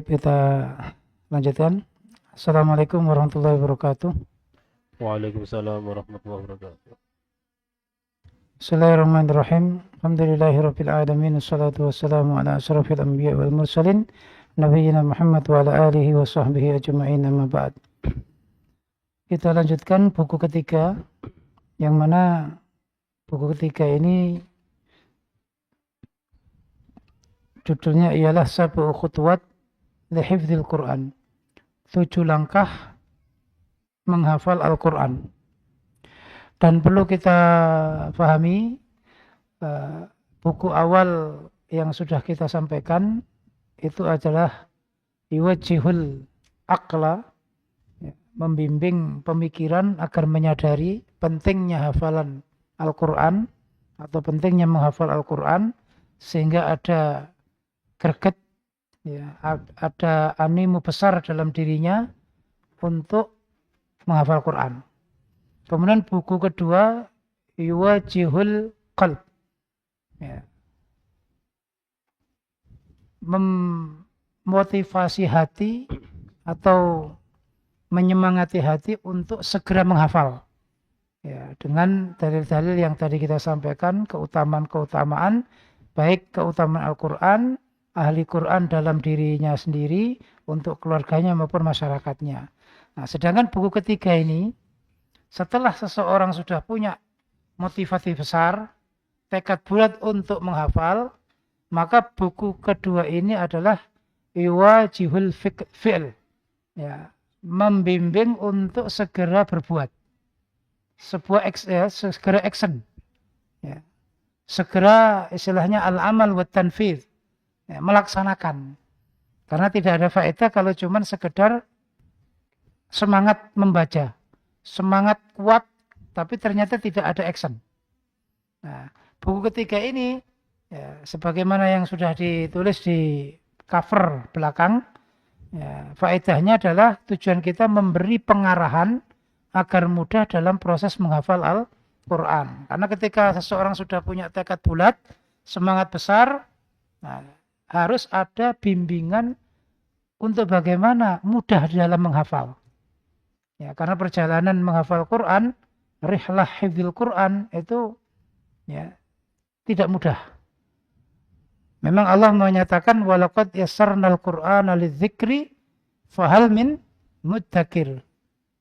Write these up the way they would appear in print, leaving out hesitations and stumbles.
Baik, kita lanjutkan. Assalamualaikum warahmatullahi wabarakatuh. Waalaikumsalam warahmatullahi wabarakatuh. Bismillahirrahmanirrahim. Alhamdulillahirabbil alamin. Wassalatu wassalamu ala asyrafil anbiya wal mursalin nabiyina Muhammad wa ala alihi wa sahbihi ajma'in, amma ba'd. Kita lanjutkan buku ketiga, yang mana buku ketiga ini judulnya ialah Sab'u Khutuwat li Hifdzil Quran. 7 langkah menghafal Al-Quran. Dan perlu kita pahami, buku awal yang sudah kita sampaikan itu adalah Yuwajjihul Aqla, membimbing pemikiran agar menyadari pentingnya hafalan Al-Quran atau pentingnya menghafal Al-Quran, sehingga ada greget, ya, ada animo besar dalam dirinya untuk menghafal Quran. Kemudian buku kedua, Yuwajjihul Qalb, ya, memotivasi hati atau menyemangati hati untuk segera menghafal, ya, dengan dalil-dalil yang tadi kita sampaikan, keutamaan-keutamaan, baik keutamaan Al-Quran, ahli Quran dalam dirinya sendiri, untuk keluarganya maupun masyarakatnya. Nah, sedangkan buku ketiga ini, setelah seseorang sudah punya motivasi besar, tekad bulat untuk menghafal, maka buku kedua ini adalah Yuwajjihul Fi'l, ya, membimbing untuk segera berbuat. Segera action. Ya. Segera istilahnya al-amal wa tanfidz. Ya, melaksanakan. Karena tidak ada faedah kalau cuma sekedar semangat membaca, semangat kuat, tapi ternyata tidak ada action. Nah, buku ketiga ini, ya, sebagaimana yang sudah ditulis di cover belakang, ya, faedahnya adalah tujuan kita memberi pengarahan agar mudah dalam proses menghafal Al-Quran. Karena ketika seseorang sudah punya tekad bulat, semangat besar, nah, harus ada bimbingan untuk bagaimana mudah dalam menghafal. Ya, karena perjalanan menghafal Quran, rihlah hifdzil Quran itu, ya, tidak mudah. Memang Allah menyatakan walaqad yassarnal Qur'ana lidzikri fahal min muddakir.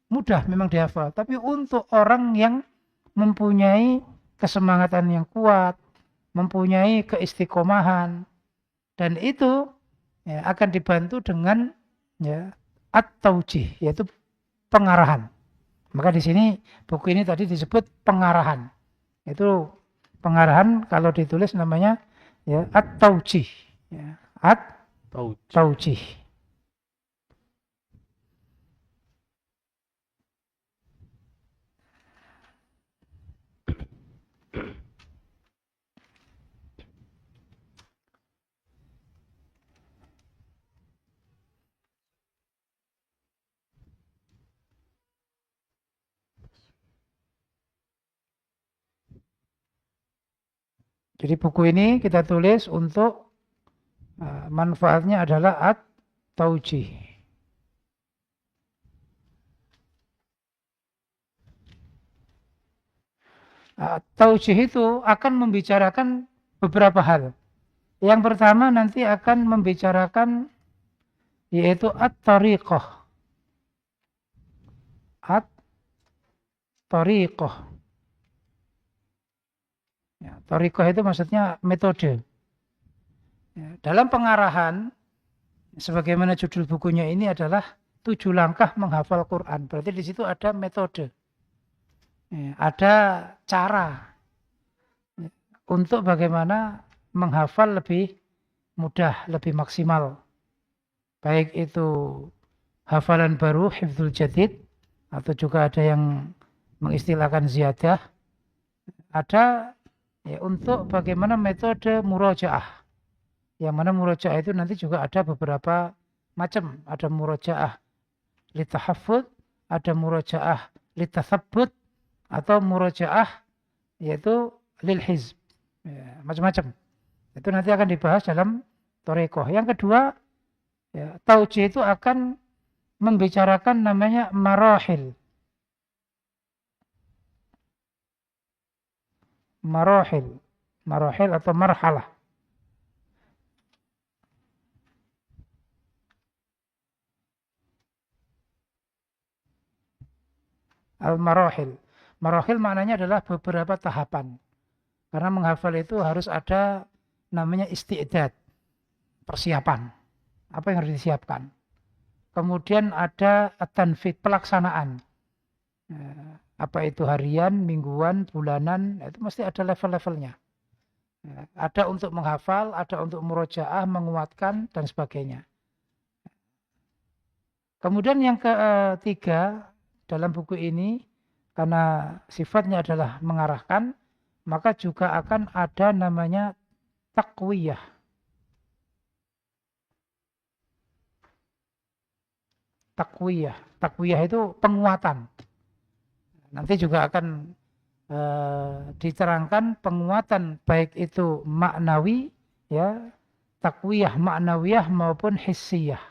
Mudah memang dihafal, tapi untuk orang yang mempunyai kesemangatan yang kuat, mempunyai keistiqomahan, dan itu, ya, akan dibantu dengan, ya, at-taujih, yaitu pengarahan. Maka di sini buku ini tadi disebut pengarahan. Itu pengarahan kalau ditulis namanya, ya, at-taujih, ya, at-taujih. Jadi buku ini kita tulis untuk manfaatnya adalah at-taujih. Taujih itu akan membicarakan beberapa hal. Yang pertama nanti akan membicarakan yaitu at-tariqah. At-tariqah. Ya, tariqah itu maksudnya metode. Ya, dalam pengarahan, sebagaimana judul bukunya ini adalah 7 langkah menghafal Quran. Berarti di situ ada metode. Ya, ada cara, ya, untuk bagaimana menghafal lebih mudah, lebih maksimal. Baik itu hafalan baru, hifdzul jadid, atau juga ada yang mengistilahkan ziyadah. Ada, ya, untuk bagaimana metode murojaah. Yang mana murojaah itu nanti juga ada beberapa macam. Ada murojaah litahaffudz, ada murojaah litatsabbut, atau murojaah yaitu lil hizb. Ya, macam-macam. Itu nanti akan dibahas dalam thariqah. Yang kedua, Ya, taujih itu akan membicarakan namanya marahil. Marahil. Marahil atau marhalah. Al-marahil. Marahil maknanya adalah beberapa tahapan. Karena menghafal itu harus ada namanya isti'dad, persiapan. Apa yang harus disiapkan. Kemudian ada at-tanfidz, pelaksanaan. Apa itu harian, mingguan, bulanan, itu mesti ada level-levelnya. Ada untuk menghafal, ada untuk murojaah, menguatkan, dan sebagainya. Kemudian yang ketiga, dalam buku ini, karena sifatnya adalah mengarahkan, maka juga akan ada namanya taqwiyah. Taqwiyah itu penguatan. Nanti juga akan diterangkan penguatan baik itu maknawi, ya, taqwiyah maknawiyah maupun hissiyah.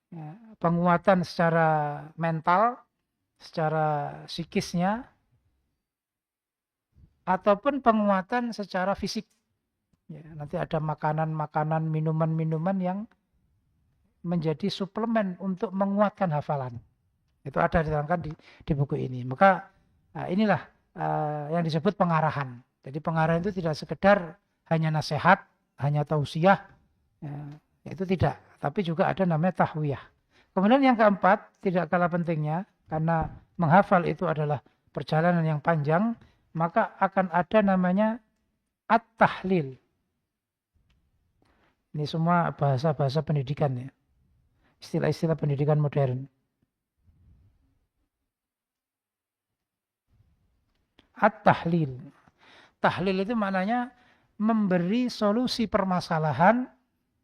Ya, penguatan secara mental, secara psikisnya, ataupun penguatan secara fisik. Ya, nanti ada makanan-makanan, minuman-minuman yang menjadi suplemen untuk menguatkan hafalan. Itu ada diterangkan di buku ini. Maka inilah yang disebut pengarahan. Jadi pengarahan itu tidak sekedar hanya nasihat, hanya tausiah, ya, itu tidak. Tapi juga ada namanya tahwiyah. Kemudian yang keempat, tidak kalah pentingnya, karena menghafal itu adalah perjalanan yang panjang, maka akan ada namanya at-tahlil. Ini semua bahasa-bahasa pendidikan ya. Istilah-istilah pendidikan modern. At-tahlil. Tahlil itu maknanya memberi solusi permasalahan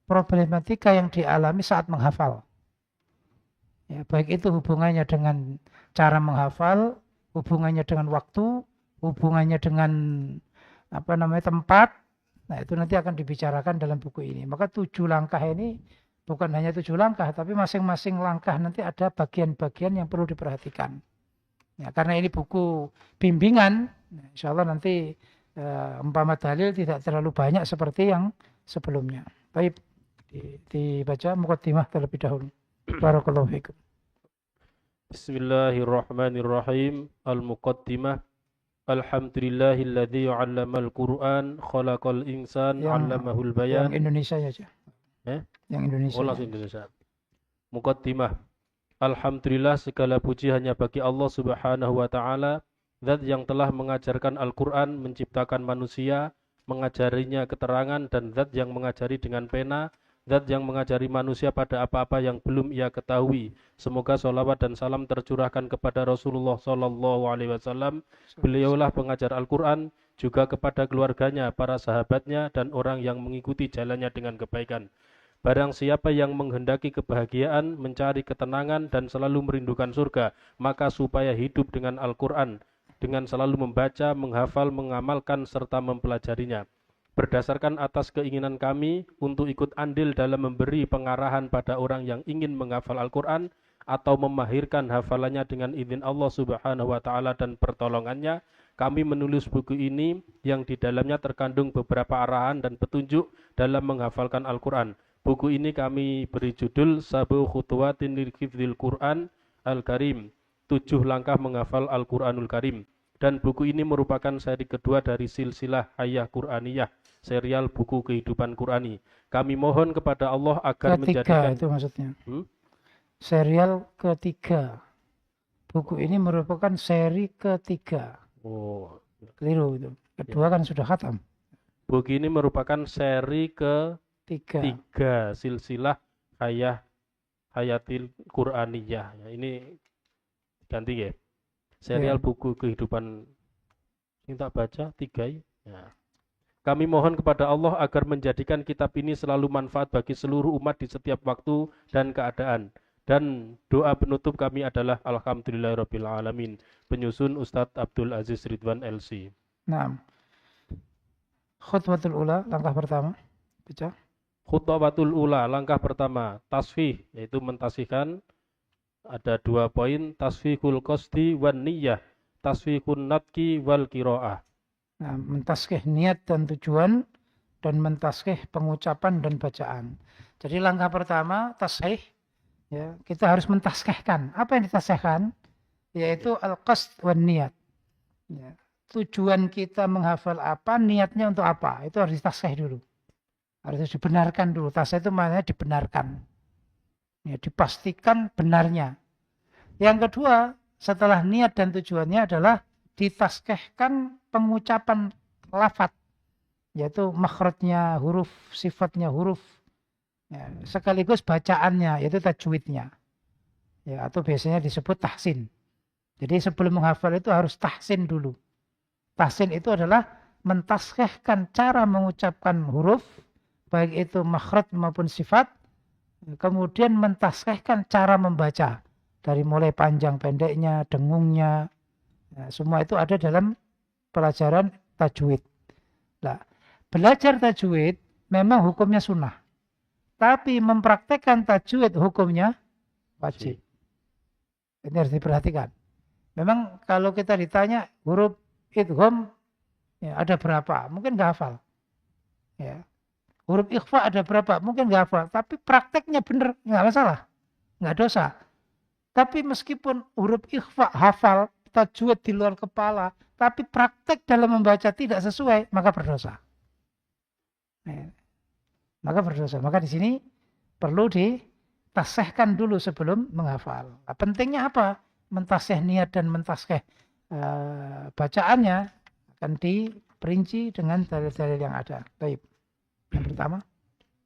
problematika yang dialami saat menghafal. Ya, baik itu hubungannya dengan cara menghafal, hubungannya dengan waktu, hubungannya dengan tempat. Nah, itu nanti akan dibicarakan dalam buku ini. Maka 7 langkah ini bukan hanya 7 langkah, tapi masing-masing langkah nanti ada bagian-bagian yang perlu diperhatikan. Ya, karena ini buku bimbingan, insya Allah nanti umpama dalil tidak terlalu banyak seperti yang sebelumnya. Baik, dibaca muqaddimah terlebih dahulu. Barakallahu fikum. Bismillahirrahmanirrahim. Al-Muqaddimah. Alhamdulillahilladzi 'allamal Qur'an, khalaqal insan, 'allamahul bayan. Yang Indonesia aja. Yang Indonesia. Oh, langsung Indonesia. Muqaddimah. Alhamdulillah, segala puji hanya bagi Allah Subhanahu wa taala, zat yang telah mengajarkan Al-Qur'an, menciptakan manusia, mengajarinya keterangan, dan zat yang mengajari dengan pena, zat yang mengajari manusia pada apa-apa yang belum ia ketahui. Semoga sholawat dan salam tercurahkan kepada Rasulullah sallallahu alaihi wasallam. Beliaulah pengajar Al-Qur'an, juga kepada keluarganya, para sahabatnya, dan orang yang mengikuti jalannya dengan kebaikan. Barang siapa yang menghendaki kebahagiaan, mencari ketenangan, dan selalu merindukan surga, maka supaya hidup dengan Al-Qur'an, dengan selalu membaca, menghafal, mengamalkan, serta mempelajarinya. Berdasarkan atas keinginan kami untuk ikut andil dalam memberi pengarahan pada orang yang ingin menghafal Al-Qur'an atau memahirkan hafalannya dengan izin Allah Subhanahu wa taala dan pertolongannya, kami menulis buku ini yang di dalamnya terkandung beberapa arahan dan petunjuk dalam menghafalkan Al-Qur'an. Buku ini kami beri judul Sab'u Khutuwatin lil Hifdzil Qur'an Al-Karim, 7 langkah menghafal Al-Qur'anul Karim. Dan buku ini merupakan seri kedua dari silsilah Hayah Qur'aniyah, serial buku kehidupan Qur'ani. Kami mohon kepada Allah agar menjadikan itu maksudnya. Serial ketiga. Buku ini merupakan seri ketiga. Oh, keliru itu. Kedua kan sudah khatam. Buku ini merupakan seri ketiga silsilah Hayatil Qur'aniyah. Ya, ini ganti ya. Serial buku kehidupan yang tak baca 3 ya. Kami mohon kepada Allah agar menjadikan kitab ini selalu manfaat bagi seluruh umat di setiap waktu dan keadaan. Dan doa penutup kami adalah Alhamdulillahirabbil alamin. Penyusun Ustadz Abdul Aziz Ridwan LC. Nah, khutwatul ula, langkah pertama. Baca. Khutwatul ula, langkah pertama, tasfih, yaitu mentasihkan. Ada 2 poin, tasfihul qasdi wan niyyah, tasfihun natki wal qiraah. Nah, mentaskih niat dan tujuan dan mentaskih pengucapan dan bacaan. Jadi langkah pertama tasih, ya, kita harus mentaskihkan. Apa yang ditasihkan? Yaitu al-qasd wan niat. Ya. Tujuan kita menghafal apa, niatnya untuk apa, itu harus ditaskih dulu. Harus dibenarkan dulu. Tasih itu maknanya dibenarkan. Ya, dipastikan benarnya. Yang kedua, setelah niat dan tujuannya adalah ditaskihkan pengucapan lafadz, yaitu makhrajnya huruf, sifatnya huruf, ya, sekaligus bacaannya, yaitu tajwidnya, ya, atau biasanya disebut tahsin. Jadi sebelum menghafal itu harus tahsin dulu. Tahsin itu adalah mentaskihkan cara mengucapkan huruf, baik itu makhraj maupun sifat, kemudian mentaskihkan cara membaca, dari mulai panjang pendeknya, dengungnya, ya, semua itu ada dalam pelajaran tajwid. Nah, belajar tajwid memang hukumnya sunnah, tapi mempraktekkan tajwid hukumnya wajib. Ini harus diperhatikan. Memang kalau kita ditanya huruf idgham, ya, ada berapa? Mungkin nggak hafal. Ya. Huruf ikhfa ada berapa? Mungkin nggak hafal. Tapi prakteknya benar, nggak masalah, nggak dosa. Tapi meskipun huruf ikhfa hafal, tajwid di luar kepala, tapi praktek dalam membaca tidak sesuai, maka berdosa. Maka berdosa. Maka di sini perlu ditasihkan dulu sebelum menghafal. Nah, pentingnya apa? Mentasih niat dan mentasih bacaannya akan diperinci dengan dalil-dalil yang ada. Baik. Yang pertama,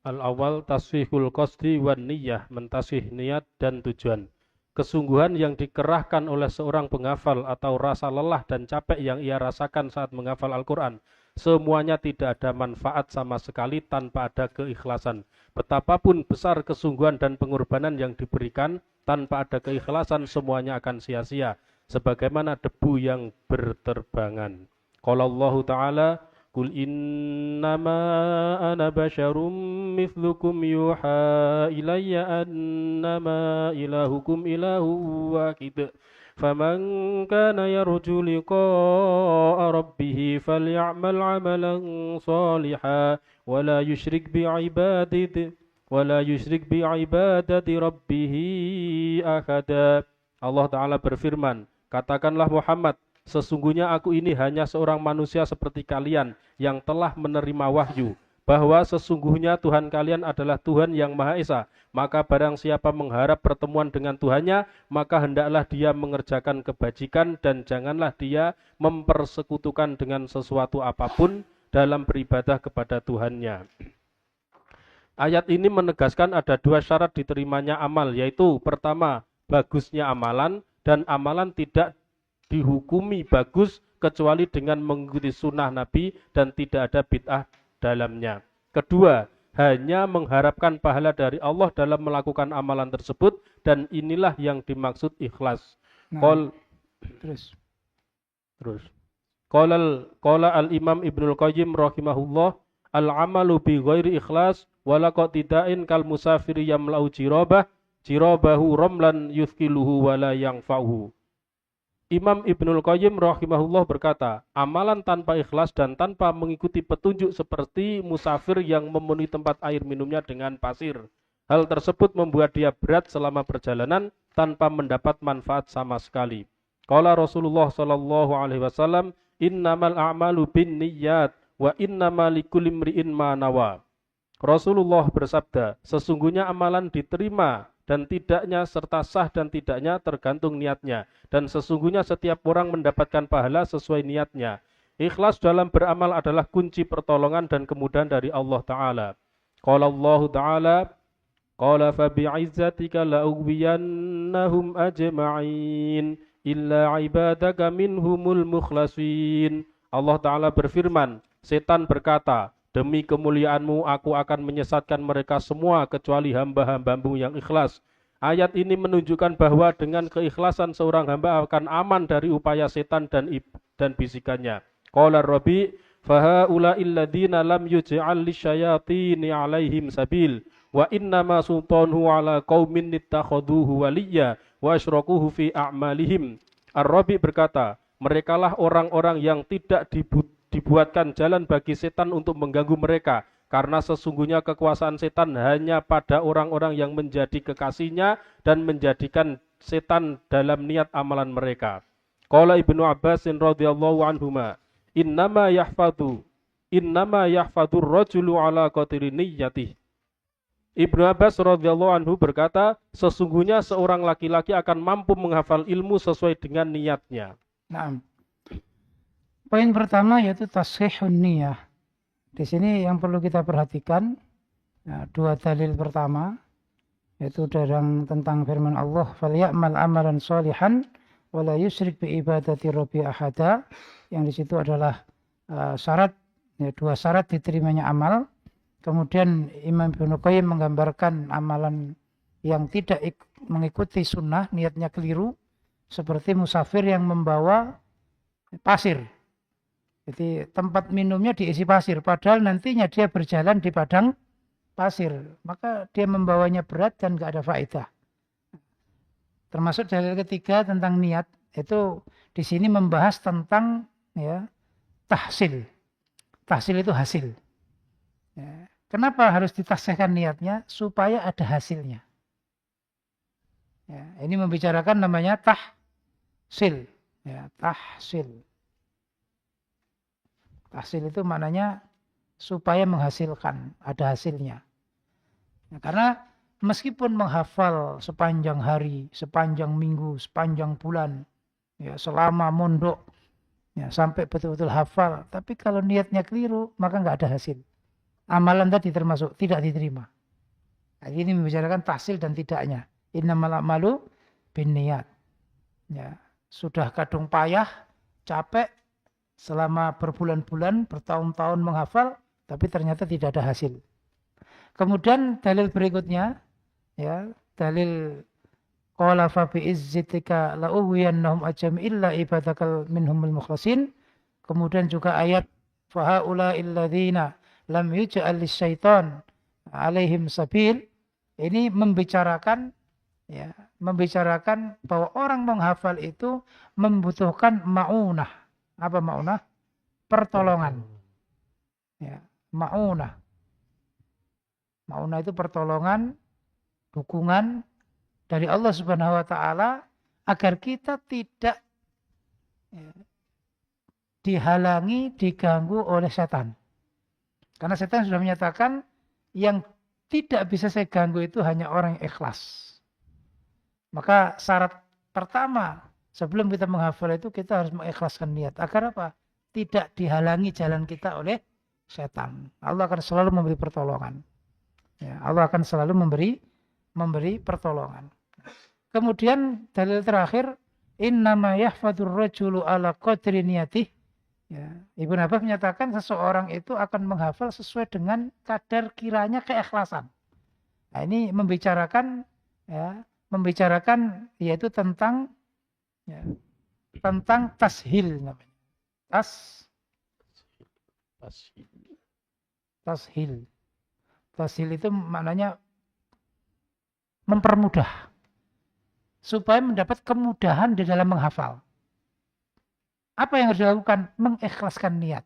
Al-awwal tasfihul qasdi wan niyyah, mentasih niat dan tujuan. Kesungguhan yang dikerahkan oleh seorang penghafal atau rasa lelah dan capek yang ia rasakan saat menghafal Al-Quran, semuanya tidak ada manfaat sama sekali tanpa ada keikhlasan. Betapapun besar kesungguhan dan pengorbanan yang diberikan, tanpa ada keikhlasan semuanya akan sia-sia, sebagaimana debu yang berterbangan. Qala Allah Ta'ala, Qul innama ana basyarum mithlukum yuha ilayya annama ilahukum ilahu wahid. Faman kana yarju liqa'a rabbih faly'amal 'amalan shalihan wa la yusyrik bi'ibadati rabbih ahada. Allah Ta'ala berfirman, katakanlah Muhammad, sesungguhnya aku ini hanya seorang manusia seperti kalian yang telah menerima wahyu, bahwa sesungguhnya Tuhan kalian adalah Tuhan yang Maha Esa. Maka barang siapa mengharap pertemuan dengan Tuhannya, maka hendaklah dia mengerjakan kebajikan dan janganlah dia mempersekutukan dengan sesuatu apapun dalam beribadah kepada Tuhannya. Ayat ini menegaskan ada 2 syarat diterimanya amal, yaitu pertama, bagusnya amalan, dan amalan tidak dihukumi bagus kecuali dengan mengikuti sunnah Nabi dan tidak ada bid'ah dalamnya. Kedua, hanya mengharapkan pahala dari Allah dalam melakukan amalan tersebut, dan inilah yang dimaksud ikhlas. nah, terus. Qala al-Imam Ibnul Qayyim rahimahullah, al-amalu bi ghairi ikhlas wala qatidain kal musafiri yamlau jirabahu ramlan yuthqiluhu wala yanfa'uhu. Imam Ibnul Qayyim rahimahullah berkata, amalan tanpa ikhlas dan tanpa mengikuti petunjuk seperti musafir yang memenuhi tempat air minumnya dengan pasir. Hal tersebut membuat dia berat selama perjalanan tanpa mendapat manfaat sama sekali. Qala Rasulullah sallallahu alaihi wasallam, innamal a'malu binniyat wa innamal likulli imri'in ma nawa. Rasulullah bersabda, sesungguhnya amalan diterima dan tidaknya serta sah dan tidaknya tergantung niatnya, dan sesungguhnya setiap orang mendapatkan pahala sesuai niatnya. Ikhlas dalam beramal adalah kunci pertolongan dan kemudahan dari Allah Ta'ala. Qala Allah Ta'ala, Qala fabi'izzatika la'uwiyannahum ajma'in illa ibadaka minhumul mukhlasin. Allah Ta'ala berfirman, setan berkata, demi kemuliaanmu aku akan menyesatkan mereka semua kecuali hamba-hambamu yang ikhlas. Ayat ini menunjukkan bahwa dengan keikhlasan seorang hamba akan aman dari upaya setan dan bisikannya. Qala Rabi, fahaula'il ladzina lam yuj'al lisyayatini 'alaihim sabil wa innama sultanuhu 'ala qaumin ittakhaduhu waliyya wa asyrakuhu fi a'malihim. Ar-Rabi berkata, merekalah orang-orang yang tidak dibuatkan jalan bagi setan untuk mengganggu mereka, karena sesungguhnya kekuasaan setan hanya pada orang-orang yang menjadi kekasihnya dan menjadikan setan dalam niat amalan mereka. Qala Ibnu Abbas radhiyallahu anhuma, innama yahfadu rajulu ala qadri niyyatih. Ibnu Abbas radhiyallahu anhu berkata, sesungguhnya seorang laki-laki akan mampu menghafal ilmu sesuai dengan niatnya. Nah, poin pertama yaitu tashihun niyah. Di sini yang perlu kita perhatikan, dua dalil pertama, yaitu tentang firman Allah, "Falyamal amalan sholihan wa la yusyrik bi ibadati rabbi ahada." Yang di situ adalah syarat, dua syarat diterimanya amal. Kemudian Imam Ibnu Qayyim menggambarkan amalan yang tidak mengikuti sunnah, niatnya keliru, seperti musafir yang membawa pasir. Jadi tempat minumnya diisi pasir, padahal nantinya dia berjalan di padang pasir. Maka dia membawanya berat dan tidak ada faedah. Termasuk dalil ketiga tentang niat, itu di sini membahas tentang tahsil. Tahsil itu hasil. Ya. Kenapa harus ditahsihkan niatnya? Supaya ada hasilnya. Ya, ini membicarakan namanya tahsil. Ya, tahsil. Tahsil itu maknanya supaya menghasilkan, ada hasilnya. Ya, karena meskipun menghafal sepanjang hari, sepanjang minggu, sepanjang bulan, ya, selama mondok, ya, sampai betul-betul hafal, tapi kalau niatnya keliru, maka nggak ada hasil. Amalan tadi termasuk tidak diterima. Nah, ini membicarakan tahsil dan tidaknya. Innamal a'malu binniyat. Ya, sudah kadung payah, capek selama berbulan-bulan, bertahun-tahun menghafal, tapi ternyata tidak ada hasil. Kemudian dalil berikutnya, ya, dalil qala fa bi izzatika la uwiyannahum ajam illa ibadakal minhumul mukhlasin. Kemudian juga ayat fa haula'il ladzina lam yuj'al lisyaitan 'alaihim sabil. Ini membicarakan bahwa orang menghafal itu membutuhkan ma'unah. Apa ma'unah? Pertolongan. Ya, ma'unah. Ma'unah itu pertolongan, dukungan dari Allah Subhanahu wa taala agar kita tidak dihalangi, diganggu oleh setan. Karena setan sudah menyatakan yang tidak bisa saya ganggu itu hanya orang yang ikhlas. Maka syarat pertama sebelum kita menghafal itu kita harus mengikhlaskan niat. Agar apa? Tidak dihalangi jalan kita oleh setan. Allah akan selalu memberi pertolongan. Ya, Allah akan selalu memberi pertolongan. Kemudian dalil terakhir, innama yahfadur rajulu ala qadri niyatih. Ya, Ibnu Abbas menyatakan seseorang itu akan menghafal sesuai dengan kadar kiranya keikhlasan. Nah, ini membicarakan yaitu tentang tashil namanya. Tashil. Tashil itu maknanya mempermudah supaya mendapat kemudahan di dalam menghafal. Apa yang harus dilakukan? Mengikhlaskan niat.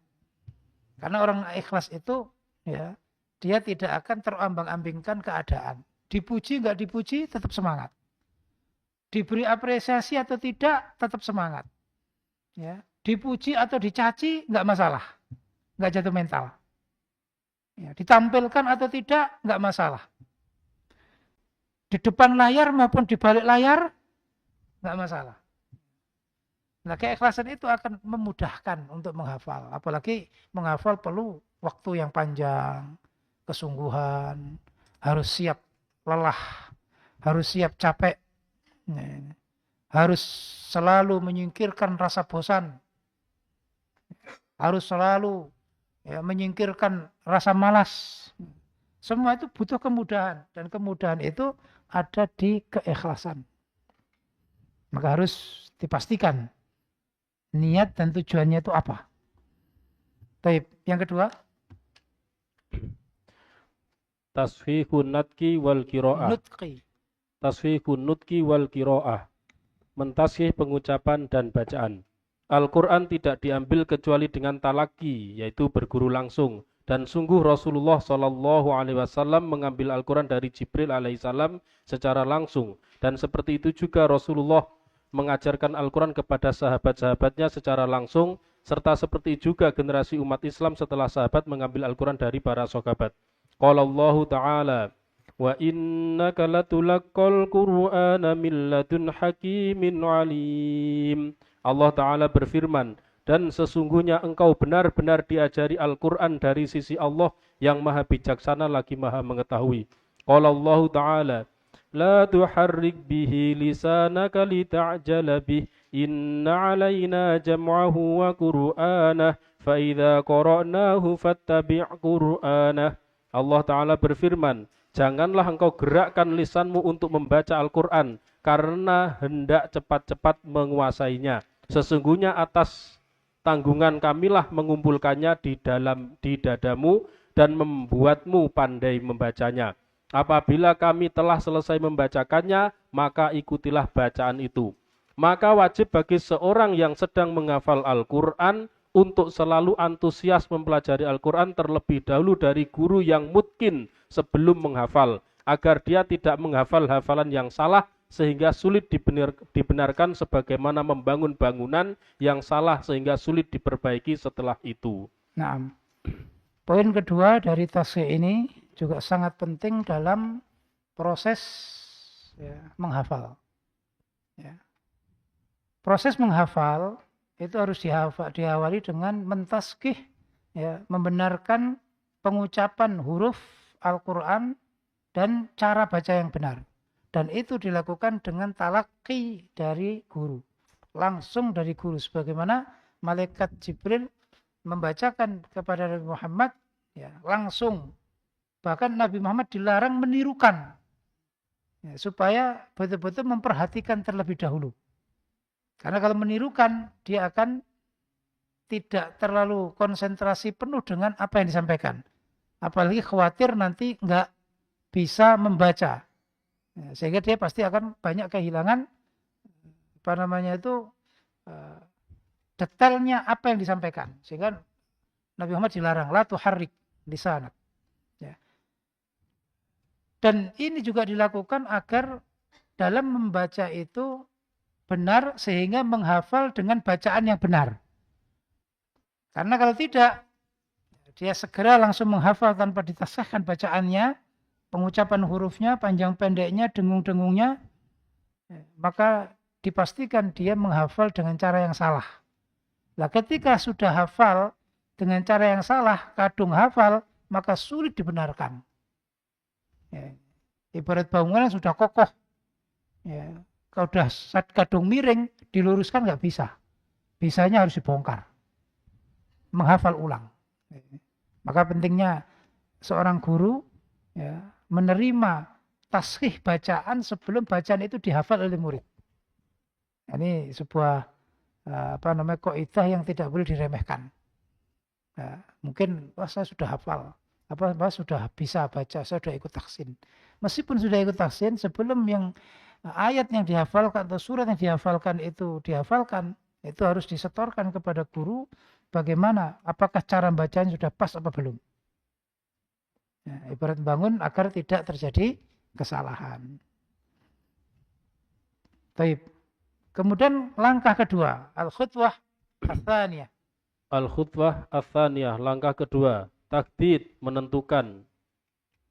Karena orang ikhlas itu, ya, dia tidak akan terombang-ambingkan keadaan. Dipuji, nggak dipuji, tetap semangat. Diberi apresiasi atau tidak, tetap semangat. Ya. Dipuji atau dicaci, nggak masalah. Nggak jatuh mental. Ya. Ditampilkan atau tidak, nggak masalah. Di depan layar maupun di balik layar, nggak masalah. Nah, keikhlasan itu akan memudahkan untuk menghafal. Apalagi menghafal perlu waktu yang panjang, kesungguhan, harus siap lelah, harus siap capek, harus selalu menyingkirkan rasa bosan, harus selalu menyingkirkan rasa malas. Semua itu butuh kemudahan, dan kemudahan itu ada di keikhlasan. Maka harus dipastikan niat dan tujuannya itu apa. Taib. Yang kedua, Tasfihun nutki wal qiraah. nutqi. Tasfihun nutki wal qiraah. Mentasfih pengucapan dan bacaan. Al-Quran tidak diambil kecuali dengan talaki, yaitu berguru langsung. Dan sungguh Rasulullah Shallallahu Alaihi Wasallam mengambil Al-Quran dari Jibril Alaihissalam secara langsung. Dan seperti itu juga Rasulullah mengajarkan Al-Quran kepada sahabat-sahabatnya secara langsung, serta seperti juga generasi umat Islam setelah sahabat mengambil Al-Quran dari para sahabat. Qala Allah Ta'ala, wa innaka latulaqqal Qur'ana min ladun hakimin alim. Allah Ta'ala berfirman, dan sesungguhnya engkau benar-benar diajari Al-Quran dari sisi Allah yang maha bijaksana lagi maha mengetahui. Qala Allah Ta'ala, la tuharrik bihi lisanaka lita'jala bih, inna alaina jam'ahu wa qur'anah, fa idza qara'nahu fattabi' qur'anah. Allah Ta'ala berfirman, janganlah engkau gerakkan lisanmu untuk membaca Al-Quran, karena hendak cepat-cepat menguasainya. Sesungguhnya atas tanggungan kamilah mengumpulkannya di dadamu dan membuatmu pandai membacanya. Apabila kami telah selesai membacakannya, maka ikutilah bacaan itu. Maka wajib bagi seorang yang sedang menghafal Al-Quran untuk selalu antusias mempelajari Al-Quran terlebih dahulu dari guru yang mutkin sebelum menghafal, agar dia tidak menghafal hafalan yang salah sehingga sulit dibenarkan, sebagaimana membangun bangunan yang salah sehingga sulit diperbaiki setelah itu. Nah, poin kedua dari tasfih ini juga sangat penting dalam proses menghafal. Ya. Proses menghafal itu harus diawali dengan mentasqih, ya, membenarkan pengucapan huruf Al-Quran dan cara baca yang benar. Dan itu dilakukan dengan talaki dari guru, langsung dari guru, sebagaimana malaikat Jibril membacakan kepada Nabi Muhammad, ya, langsung. Bahkan Nabi Muhammad dilarang menirukan, ya, supaya betul-betul memperhatikan terlebih dahulu. Karena kalau menirukan, dia akan tidak terlalu konsentrasi penuh dengan apa yang disampaikan. Apalagi khawatir nanti nggak bisa membaca. Ya, sehingga dia pasti akan banyak kehilangan detailnya apa yang disampaikan. Sehingga Nabi Muhammad dilarang, la tuharrik lisanak. Ya. Dan ini juga dilakukan agar dalam membaca itu benar, sehingga menghafal dengan bacaan yang benar. Karena kalau tidak, dia segera langsung menghafal tanpa ditasahkan bacaannya, pengucapan hurufnya, panjang pendeknya, dengung-dengungnya, maka dipastikan dia menghafal dengan cara yang salah. Nah, ketika sudah hafal dengan cara yang salah, kadung hafal, maka sulit dibenarkan. Ya, ibarat bangunan sudah kokoh, ya, kalau sudah kadung miring, diluruskan nggak bisa. Bisanya harus dibongkar. Menghafal ulang. Maka pentingnya seorang guru, ya, menerima taskhih bacaan sebelum bacaan itu dihafal oleh murid. Ini sebuah kaidah yang tidak boleh diremehkan. Nah, mungkin saya sudah hafal, sudah bisa baca, saya sudah ikut tahsin. Meskipun sudah ikut tahsin, sebelum yang ayat yang dihafalkan atau surat yang dihafalkan itu harus disetorkan kepada guru, bagaimana, apakah cara bacanya sudah pas apa belum. Ya, ibarat bangun agar tidak terjadi kesalahan. Baik. Kemudian langkah kedua, al-khutwah ats-tsaniyah. Al-khutwah ats-tsaniyah, langkah kedua, takdid, menentukan.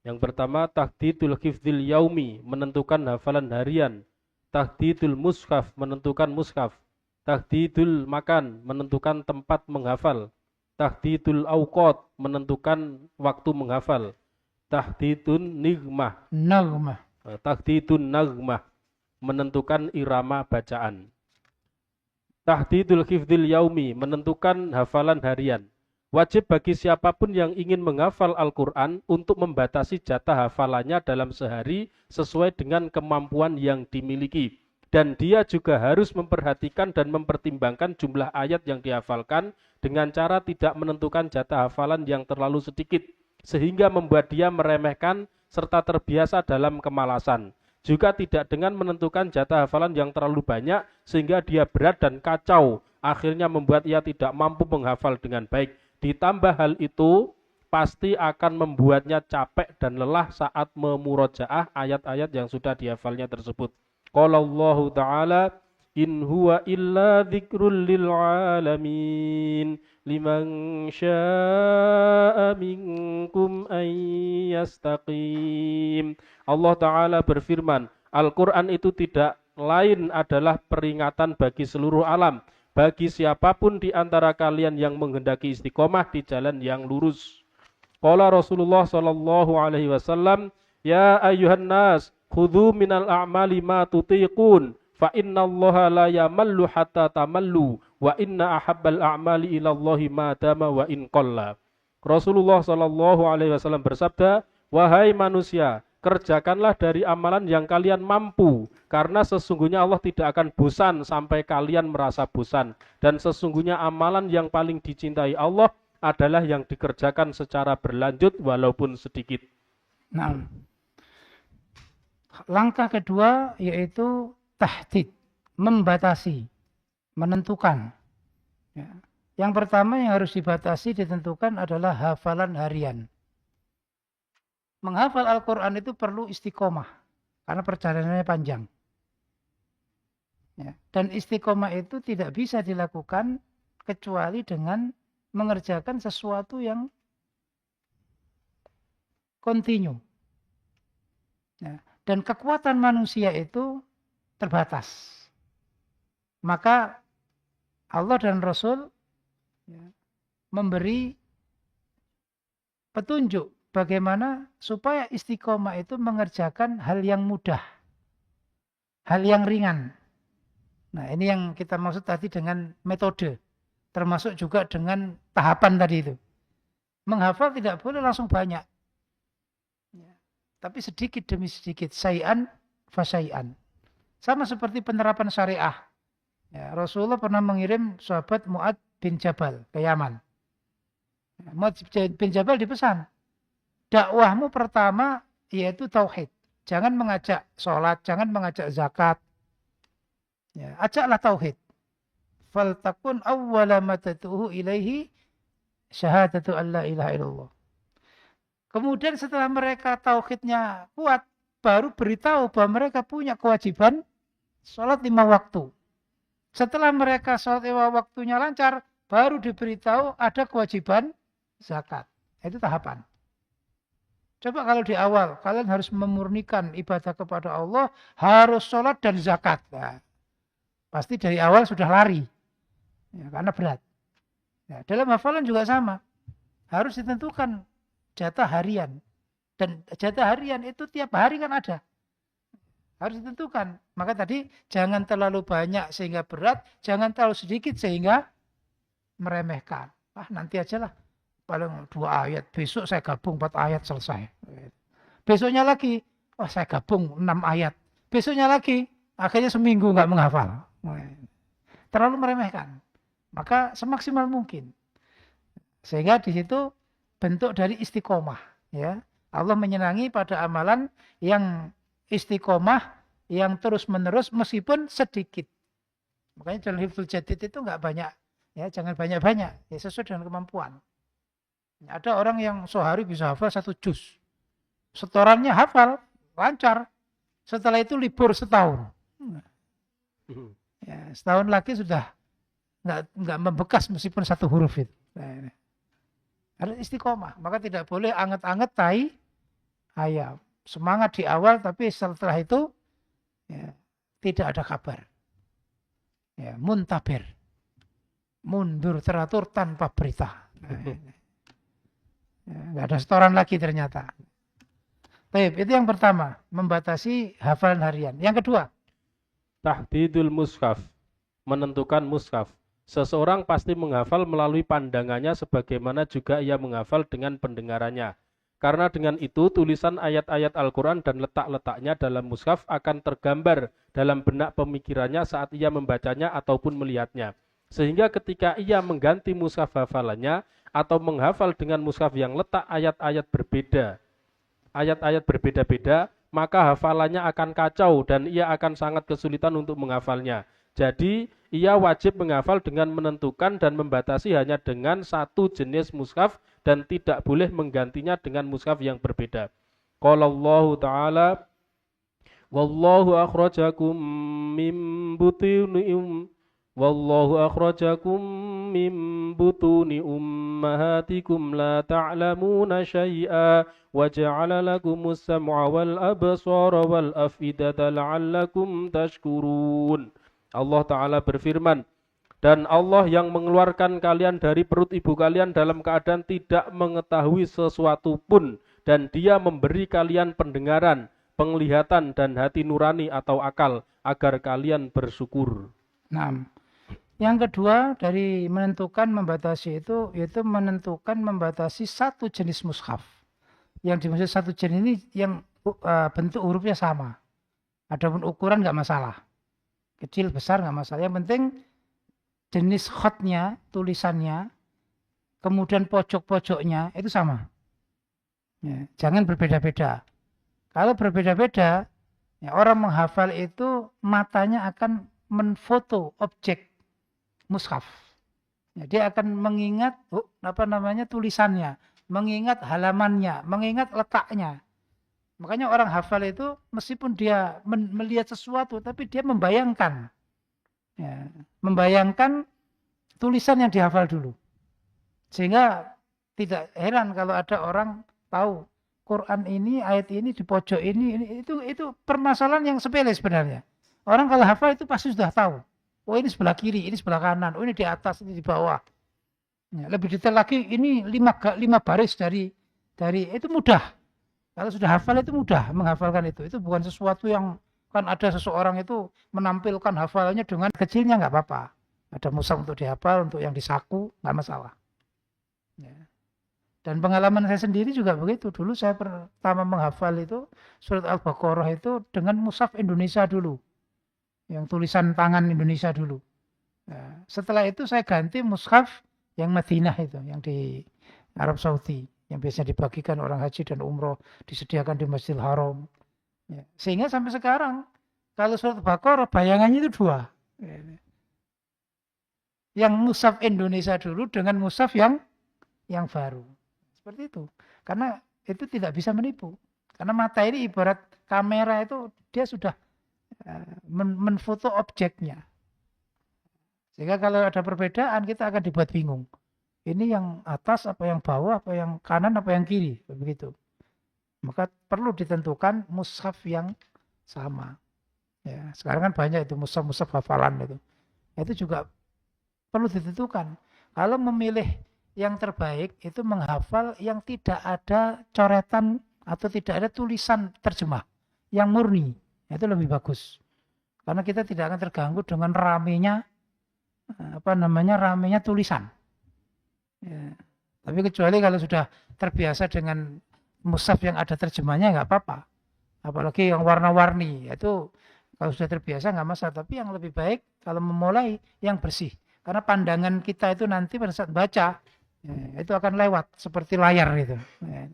Yang pertama, takdidul hifdzil yaumi, menentukan hafalan harian. Takdidul mushaf, menentukan mushaf. Takdidul makan, menentukan tempat menghafal. Takdidul awqat, menentukan waktu menghafal. Takdidun nigmah. Takdidun nagmah, menentukan irama bacaan. Tahdidul hifdzil yaumi, menentukan hafalan harian. Wajib bagi siapapun yang ingin menghafal Al-Quran untuk membatasi jatah hafalannya dalam sehari sesuai dengan kemampuan yang dimiliki. Dan dia juga harus memperhatikan dan mempertimbangkan jumlah ayat yang dihafalkan dengan cara tidak menentukan jatah hafalan yang terlalu sedikit, sehingga membuat dia meremehkan serta terbiasa dalam kemalasan. Juga tidak dengan menentukan jatah hafalan yang terlalu banyak, sehingga dia berat dan kacau, akhirnya membuat ia tidak mampu menghafal dengan baik. Ditambah hal itu, pasti akan membuatnya capek dan lelah saat memurojaah ayat-ayat yang sudah dihafalnya tersebut. Qala Allah Ta'ala, in huwa illa dzikrul lil alamin liman syaa'a minkum an yastaqim. Allah Ta'ala berfirman, Al-Quran itu tidak lain adalah peringatan bagi seluruh alam, bagi siapapun di antara kalian yang menghendaki istiqomah di jalan yang lurus. Qala Rasulullah sallallahu alaihi wasallam, ya ayyuhan nas, khudhu minal a'mali ma tutiqun, fa innallaha la yamallu hatta tamallu, wa inna ahabbal a'mali ilallahi ma dama wa in qalla. Rasulullah sallallahu alaihi wasallam bersabda, wahai manusia, kerjakanlah dari amalan yang kalian mampu, karena sesungguhnya Allah tidak akan bosan sampai kalian merasa bosan. Dan sesungguhnya amalan yang paling dicintai Allah adalah yang dikerjakan secara berlanjut walaupun sedikit. Nah, langkah kedua yaitu tahdid, membatasi, menentukan. Ya. Yang pertama yang harus dibatasi, ditentukan adalah hafalan harian. Menghafal Al-Quran itu perlu istiqomah, karena perjalanannya panjang. Ya. Dan istiqomah itu tidak bisa dilakukan kecuali dengan mengerjakan sesuatu yang kontinu. Ya. Dan kekuatan manusia itu terbatas. Maka Allah dan Rasul memberi petunjuk bagaimana supaya istiqomah itu mengerjakan hal yang mudah, hal yang ringan. Nah, ini yang kita maksud tadi dengan metode, termasuk juga dengan tahapan tadi itu. Menghafal tidak boleh langsung banyak, tapi sedikit demi sedikit, syai'an fasyai'an. Sama seperti penerapan syariah. Ya, Rasulullah pernah mengirim sahabat Mu'ad bin Jabal ke Yaman. Mu'ad bin Jabal dipesan, dakwahmu pertama yaitu tauhid. Jangan mengajak sholat, jangan mengajak zakat. Ya, ajaklah tauhid. Faltakun awwala ma tad'uhu ilaihi syahadatu an la ilaha illallah. Kemudian setelah mereka tauhidnya kuat, baru beritahu bahwa mereka punya kewajiban sholat 5 waktu. Setelah mereka sholat 5 waktunya lancar, baru diberitahu ada kewajiban zakat. Itu tahapan. Coba kalau di awal, kalian harus memurnikan ibadah kepada Allah, harus sholat dan zakat. Nah, pasti dari awal sudah lari. Ya, karena berat. Ya, dalam hafalan juga sama. Harus ditentukan jatah harian. Dan jatah harian itu tiap hari kan ada. Harus ditentukan. Maka tadi jangan terlalu banyak sehingga berat, jangan terlalu sedikit sehingga meremehkan. Nanti aja lah. Paling 2 ayat. Besok saya gabung 4 ayat selesai. Besoknya lagi, saya gabung 6 ayat. Besoknya lagi, akhirnya seminggu nggak menghafal. Terlalu meremehkan. Maka semaksimal mungkin. Sehingga di situ bentuk dari istiqomah. Ya. Allah menyenangi pada amalan yang istiqomah, yang terus-menerus meskipun sedikit. Makanya dalam hifdzul jadid itu nggak banyak. Ya, jangan banyak-banyak. Ya, sesuai dengan kemampuan. Ada orang yang sehari bisa hafal 1 juz. Setorannya hafal, lancar. Setelah itu libur setahun. Ya, setahun lagi sudah nggak membekas meskipun 1 huruf itu. Nah, harus istiqomah. Maka tidak boleh anget-anget tai ayam. Semangat di awal, tapi setelah itu ya, tidak ada kabar. Ya, muntabir. Mundur teratur tanpa berita. Nggak ada setoran lagi ternyata. Baik, itu yang pertama, membatasi hafalan harian. Yang kedua, tahdidul mushaf, menentukan mushaf. Seseorang pasti menghafal melalui pandangannya sebagaimana juga ia menghafal dengan pendengarannya. Karena dengan itu tulisan ayat-ayat Al-Quran dan letak-letaknya dalam mushaf akan tergambar dalam benak pemikirannya saat ia membacanya ataupun melihatnya. Sehingga ketika ia mengganti mushaf hafalannya atau menghafal dengan mushaf yang letak ayat-ayat berbeda, maka hafalannya akan kacau dan ia akan sangat kesulitan untuk menghafalnya. Jadi, ia wajib menghafal dengan menentukan dan membatasi hanya dengan satu jenis mushaf dan tidak boleh menggantinya dengan mushaf yang berbeda. Qala Allah Ta'ala, Wallahu akhrajakum min butuni Wallahu akhrajakum min butuni ummahatikum la ta'lamuna syai'a wa ja'ala lakumus sam'a wal absara wal afidata la'allakum tashkurun. Allah Ta'ala berfirman, dan Allah yang mengeluarkan kalian dari perut ibu kalian dalam keadaan tidak mengetahui sesuatu pun, dan Dia memberi kalian pendengaran, penglihatan, dan hati nurani atau akal, agar kalian bersyukur. Nah, yang kedua dari menentukan membatasi itu, yaitu menentukan membatasi satu jenis mushaf. Yang dimaksud satu jenis ini yang bentuk hurufnya sama. Adapun ukuran nggak masalah. Kecil, besar nggak masalah. Yang penting jenis khotnya, tulisannya, kemudian pojok-pojoknya itu sama. Ya, jangan berbeda-beda. Kalau berbeda-beda, ya, orang menghafal itu matanya akan menfoto objek mushaf. Ya, dia akan mengingat tulisannya, mengingat halamannya, mengingat letaknya. Makanya orang hafal itu meskipun dia melihat sesuatu, tapi dia membayangkan. Ya, membayangkan tulisan yang dihafal dulu. Sehingga tidak heran kalau ada orang tahu Quran ini, ayat ini di pojok ini itu permasalahan yang sepele sebenarnya. Orang kalau hafal itu pasti sudah tahu. Oh, ini sebelah kiri, ini sebelah kanan, oh ini di atas, ini di bawah. Ya, lebih detail lagi, ini 5 baris dari itu mudah. Kalau sudah hafal itu mudah menghafalkan itu. Itu bukan sesuatu yang kan ada seseorang itu menampilkan hafalannya dengan kecilnya nggak apa-apa. Ada mushaf untuk dihafal, untuk yang disaku nggak masalah. Ya. Dan pengalaman saya sendiri juga begitu. Dulu saya pertama menghafal itu surat Al-Baqarah itu dengan mushaf Indonesia dulu, yang tulisan tangan Indonesia dulu. Nah, setelah itu saya ganti mushaf yang Madinah itu, yang di Arab Saudi, yang biasanya dibagikan orang haji dan umroh, disediakan di Masjidil Haram. Ya. Sehingga sampai sekarang, kalau surat Al-Baqarah bayangannya itu 2. Ya. Yang mushaf Indonesia dulu dengan mushaf yang baru. Seperti itu. Karena itu tidak bisa menipu. Karena mata ini ibarat kamera itu, dia sudah menfoto objeknya. Sehingga kalau ada perbedaan, kita akan dibuat bingung. Ini yang atas, apa yang bawah, apa yang kanan, apa yang kiri. Begitu. Maka perlu ditentukan mushaf yang sama. Ya, sekarang kan banyak itu mushaf hafalan itu. Itu juga perlu ditentukan. Kalau memilih yang terbaik, itu menghafal yang tidak ada coretan atau tidak ada tulisan terjemah. Yang murni. Itu lebih bagus. Karena kita tidak akan terganggu dengan ramenya tulisan. Ya. Tapi kecuali kalau sudah terbiasa dengan mushaf yang ada terjemahnya nggak apa-apa. Apalagi yang warna-warni, itu kalau sudah terbiasa nggak masalah. Tapi yang lebih baik kalau memulai yang bersih. Karena pandangan kita itu nanti pada saat baca, ya, itu akan lewat seperti layar itu. Ya.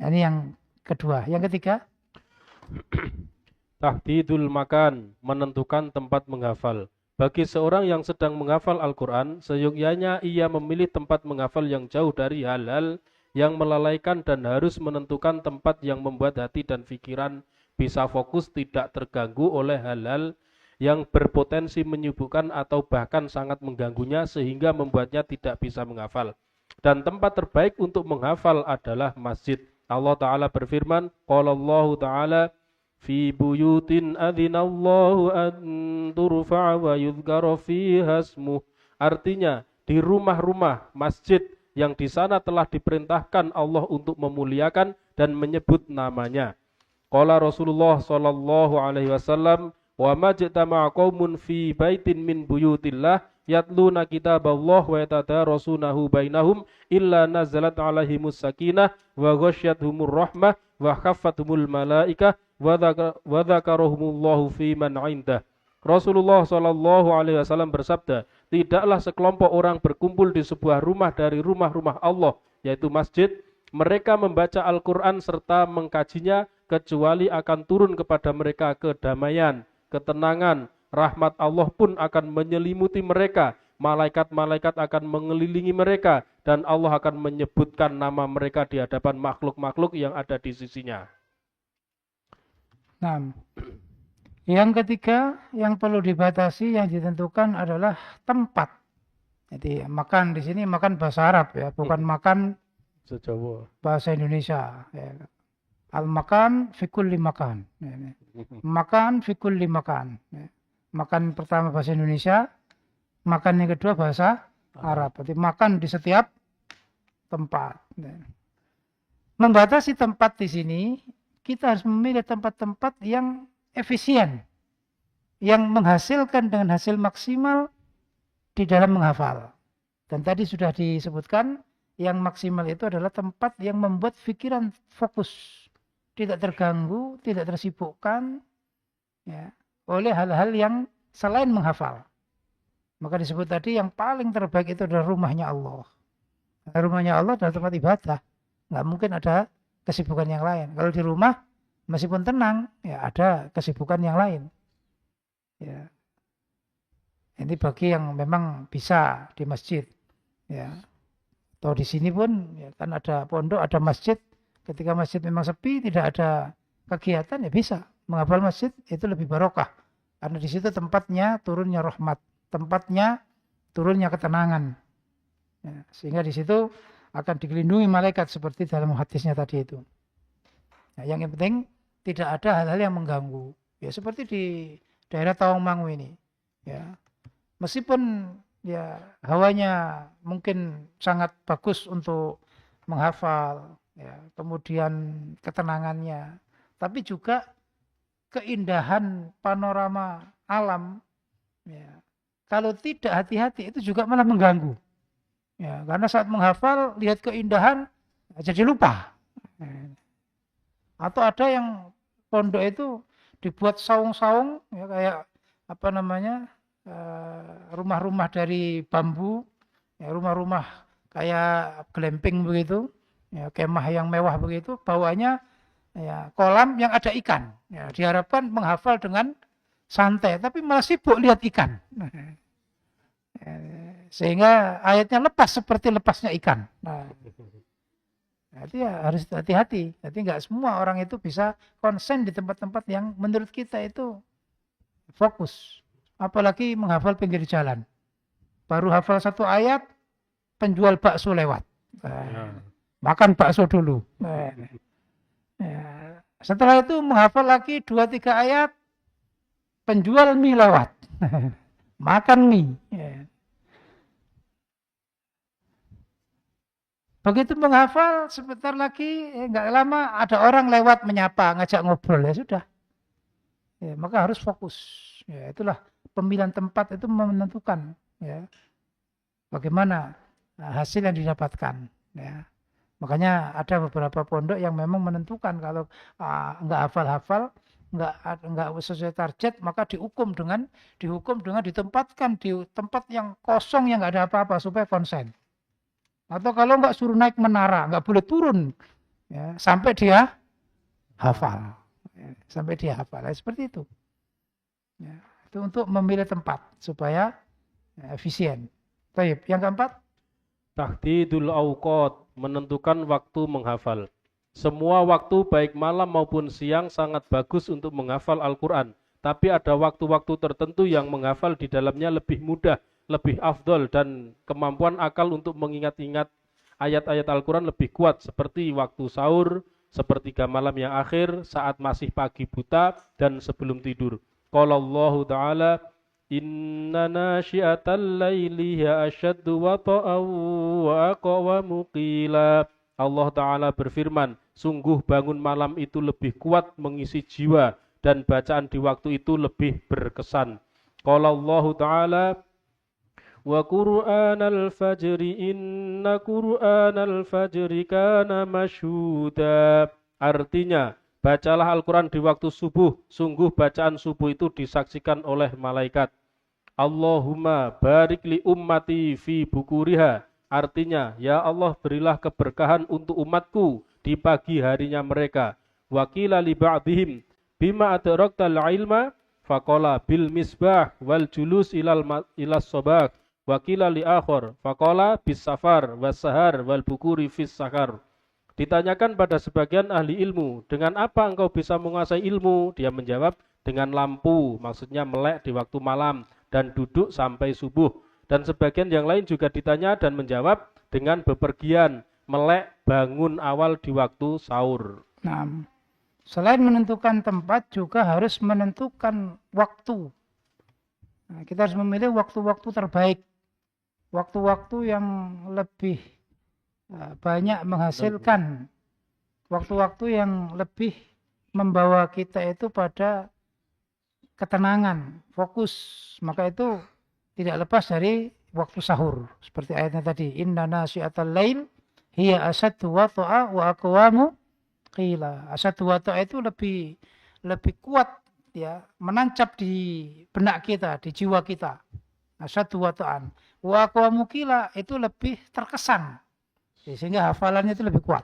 Ini yang kedua. Yang ketiga, Tahdidul makan, menentukan tempat menghafal. Bagi seorang yang sedang menghafal Al-Quran, seyogyanya ia memilih tempat menghafal yang jauh dari hal-hal yang melalaikan dan harus menentukan tempat yang membuat hati dan pikiran bisa fokus, tidak terganggu oleh hal-hal yang berpotensi menyibukkan atau bahkan sangat mengganggunya sehingga membuatnya tidak bisa menghafal. Dan tempat terbaik untuk menghafal adalah masjid. Allah Ta'ala berfirman, Qala Allah Ta'ala, Fi buyutin adzinallahu an turfa'a wa yudhkara fiha ismuh. Artinya, di rumah-rumah masjid yang di sana telah diperintahkan Allah untuk memuliakan dan menyebut namanya. Qala Rasulullah sallallahu alaihi wasallam, wa majtama'a qaumun fi baitin min buyutillah yatluna kitaballah wa yatadarasunahu bainahum illa nazalat alaihimus sakinah wa ghasyiyatuhumur rahmah wa khaffathumul malaikah wa dzakarahumullahu fi man 'indah. Rasulullah Shallallahu Alaihi Wasallam bersabda, tidaklah sekelompok orang berkumpul di sebuah rumah dari rumah-rumah Allah, yaitu masjid. Mereka membaca Al-Quran serta mengkajinya, kecuali akan turun kepada mereka kedamaian, ketenangan, rahmat Allah pun akan menyelimuti mereka. Malaikat-malaikat akan mengelilingi mereka, dan Allah akan menyebutkan nama mereka di hadapan makhluk-makhluk yang ada di sisinya. Nah, yang ketiga yang perlu dibatasi, yang ditentukan adalah tempat. Jadi makan di sini makan bahasa Arab ya, bukan makan Sejawa. bahasa Indonesia. Ya. Al-makan fi kulli makan. Ya. Makan fi kulli makan. Ya. Makan pertama bahasa Indonesia, makan yang kedua bahasa Arab. Jadi makan di setiap tempat. Ya. Membatasi tempat di sini, kita harus memilih tempat-tempat yang efisien, yang menghasilkan dengan hasil maksimal di dalam menghafal. Dan tadi sudah disebutkan, yang maksimal itu adalah tempat yang membuat pikiran fokus, tidak terganggu, tidak tersibukkan ya, oleh hal-hal yang selain menghafal. Maka disebut tadi yang paling terbaik itu adalah rumahnya Allah. Rumahnya Allah adalah tempat ibadah. Nggak mungkin ada kesibukan yang lain. Kalau di rumah, meskipun tenang, ya ada kesibukan yang lain. Ya. Ini bagi yang memang bisa di masjid. Ya. Atau di sini pun ya, kan ada pondok, ada masjid. Ketika masjid memang sepi, tidak ada kegiatan, ya bisa. Menghafal masjid itu lebih barokah. Karena di situ tempatnya turunnya rahmat. Tempatnya turunnya ketenangan. Ya, sehingga di situ akan dilindungi malaikat seperti dalam hadisnya tadi itu. Nah, yang penting tidak ada hal-hal yang mengganggu. Ya seperti di daerah Tawangmangu ini. Ya. Meskipun ya hawanya mungkin sangat bagus untuk menghafal, ya, kemudian ketenangannya, tapi juga keindahan panorama alam, ya, kalau tidak hati-hati itu juga malah mengganggu, ya, karena saat menghafal lihat keindahan jadi lupa, atau ada yang pondok itu dibuat saung-saung, ya, kayak apa namanya, rumah-rumah dari bambu, ya, rumah-rumah kayak glamping begitu, ya, kemah yang mewah begitu, bawahnya ya, kolam yang ada ikan. Ya, diharapkan menghafal dengan santai, tapi malah sibuk lihat ikan. Sehingga ayatnya lepas seperti lepasnya ikan. Nah, itu ya harus hati-hati. Jadi nggak semua orang itu bisa konsen di tempat-tempat yang menurut kita itu fokus. Apalagi menghafal pinggir jalan. Baru hafal satu ayat, penjual bakso lewat. Makan bakso dulu. Setelah itu menghafal lagi 2-3 ayat, penjual mie lewat. Makan mie. Begitu menghafal, sebentar lagi, nggak lama ada orang lewat menyapa, ngajak ngobrol, ya sudah. Ya, maka harus fokus. Ya, itulah pemilihan tempat itu menentukan ya, bagaimana hasil yang didapatkan. Ya. Makanya ada beberapa pondok yang memang menentukan kalau nggak hafal-hafal, nggak sesuai target, maka dihukum dengan ditempatkan di tempat yang kosong yang nggak ada apa-apa supaya konsen. Atau kalau nggak suruh naik menara, nggak boleh turun ya, sampai dia hafal. Ya, sampai dia hafal. Ya, seperti itu. Ya, itu untuk memilih tempat supaya efisien. Baik, yang keempat, Tahdidul awqat, menentukan waktu menghafal. Semua waktu baik malam maupun siang sangat bagus untuk menghafal Al-Quran. Tapi ada waktu-waktu tertentu yang menghafal di dalamnya lebih mudah, lebih afdol, dan kemampuan akal untuk mengingat-ingat ayat-ayat Al-Quran lebih kuat. Seperti waktu sahur, sepertiga malam yang akhir, saat masih pagi buta, dan sebelum tidur. Qala Allah Ta'ala, Inna nasyiatal laili hiya asyaddu wata'aw wa aqwamu qila. Allah Ta'ala berfirman, sungguh bangun malam itu lebih kuat mengisi jiwa, dan bacaan di waktu itu lebih berkesan. Qala Allah Ta'ala, Wa Qur'anal fajri inna Qur'anal fajri kana masyhuda. Artinya, bacalah Al-Quran di waktu subuh. Sungguh bacaan subuh itu disaksikan oleh malaikat. Allahumma barik li ummati fi bukuriha. Artinya, ya Allah berilah keberkahan untuk umatku di pagi harinya mereka. Wakila li ba'dihim bima adraktal ilma faqala bil misbah wal julus ilas sobak. Wakila li akhor faqala bis safar was sahar wal bukuri fis sakar. Ditanyakan pada sebagian ahli ilmu, dengan apa engkau bisa menguasai ilmu? Dia menjawab, dengan lampu, maksudnya melek di waktu malam dan duduk sampai subuh. Dan sebagian yang lain juga ditanya dan menjawab dengan bepergian, melek bangun awal di waktu sahur. Nah, selain menentukan tempat juga harus menentukan waktu. Nah, kita harus memilih waktu-waktu terbaik. Waktu-waktu yang lebih banyak menghasilkan. Waktu-waktu yang lebih membawa kita itu pada ketenangan, fokus. Maka itu tidak lepas dari waktu sahur. Seperti ayatnya tadi. Inna nasyi'atal lail hiya asaddu wat'a wa aqwamu qila. Asaddu wat'a itu lebih kuat ya, menancap di benak kita, di jiwa kita. Asaddu wat'an. Wa aqwamu qila itu lebih terkesan. Sehingga hafalannya itu lebih kuat.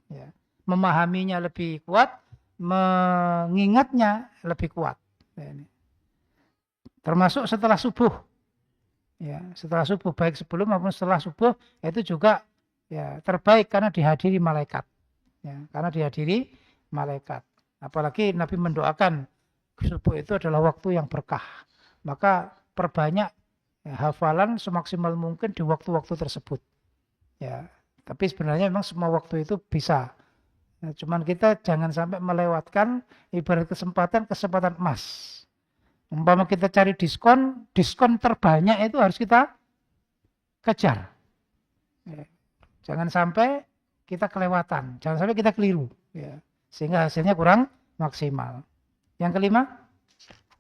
Ya. Memahaminya lebih kuat, mengingatnya lebih kuat. Ya, ini. Termasuk setelah subuh. Ya, setelah subuh, baik sebelum maupun setelah subuh, itu juga ya, terbaik karena dihadiri malaikat. Ya, karena dihadiri malaikat. Apalagi Nabi mendoakan subuh itu adalah waktu yang berkah. Maka perbanyak ya, hafalan semaksimal mungkin di waktu-waktu tersebut. Ya, tapi sebenarnya memang semua waktu itu bisa. Nah, cuman kita jangan sampai melewatkan ibarat kesempatan emas. Umpama kita cari diskon terbanyak itu harus kita kejar. Ya. Jangan sampai kita kelewatan, jangan sampai kita keliru. Ya. Sehingga hasilnya kurang maksimal. Yang kelima,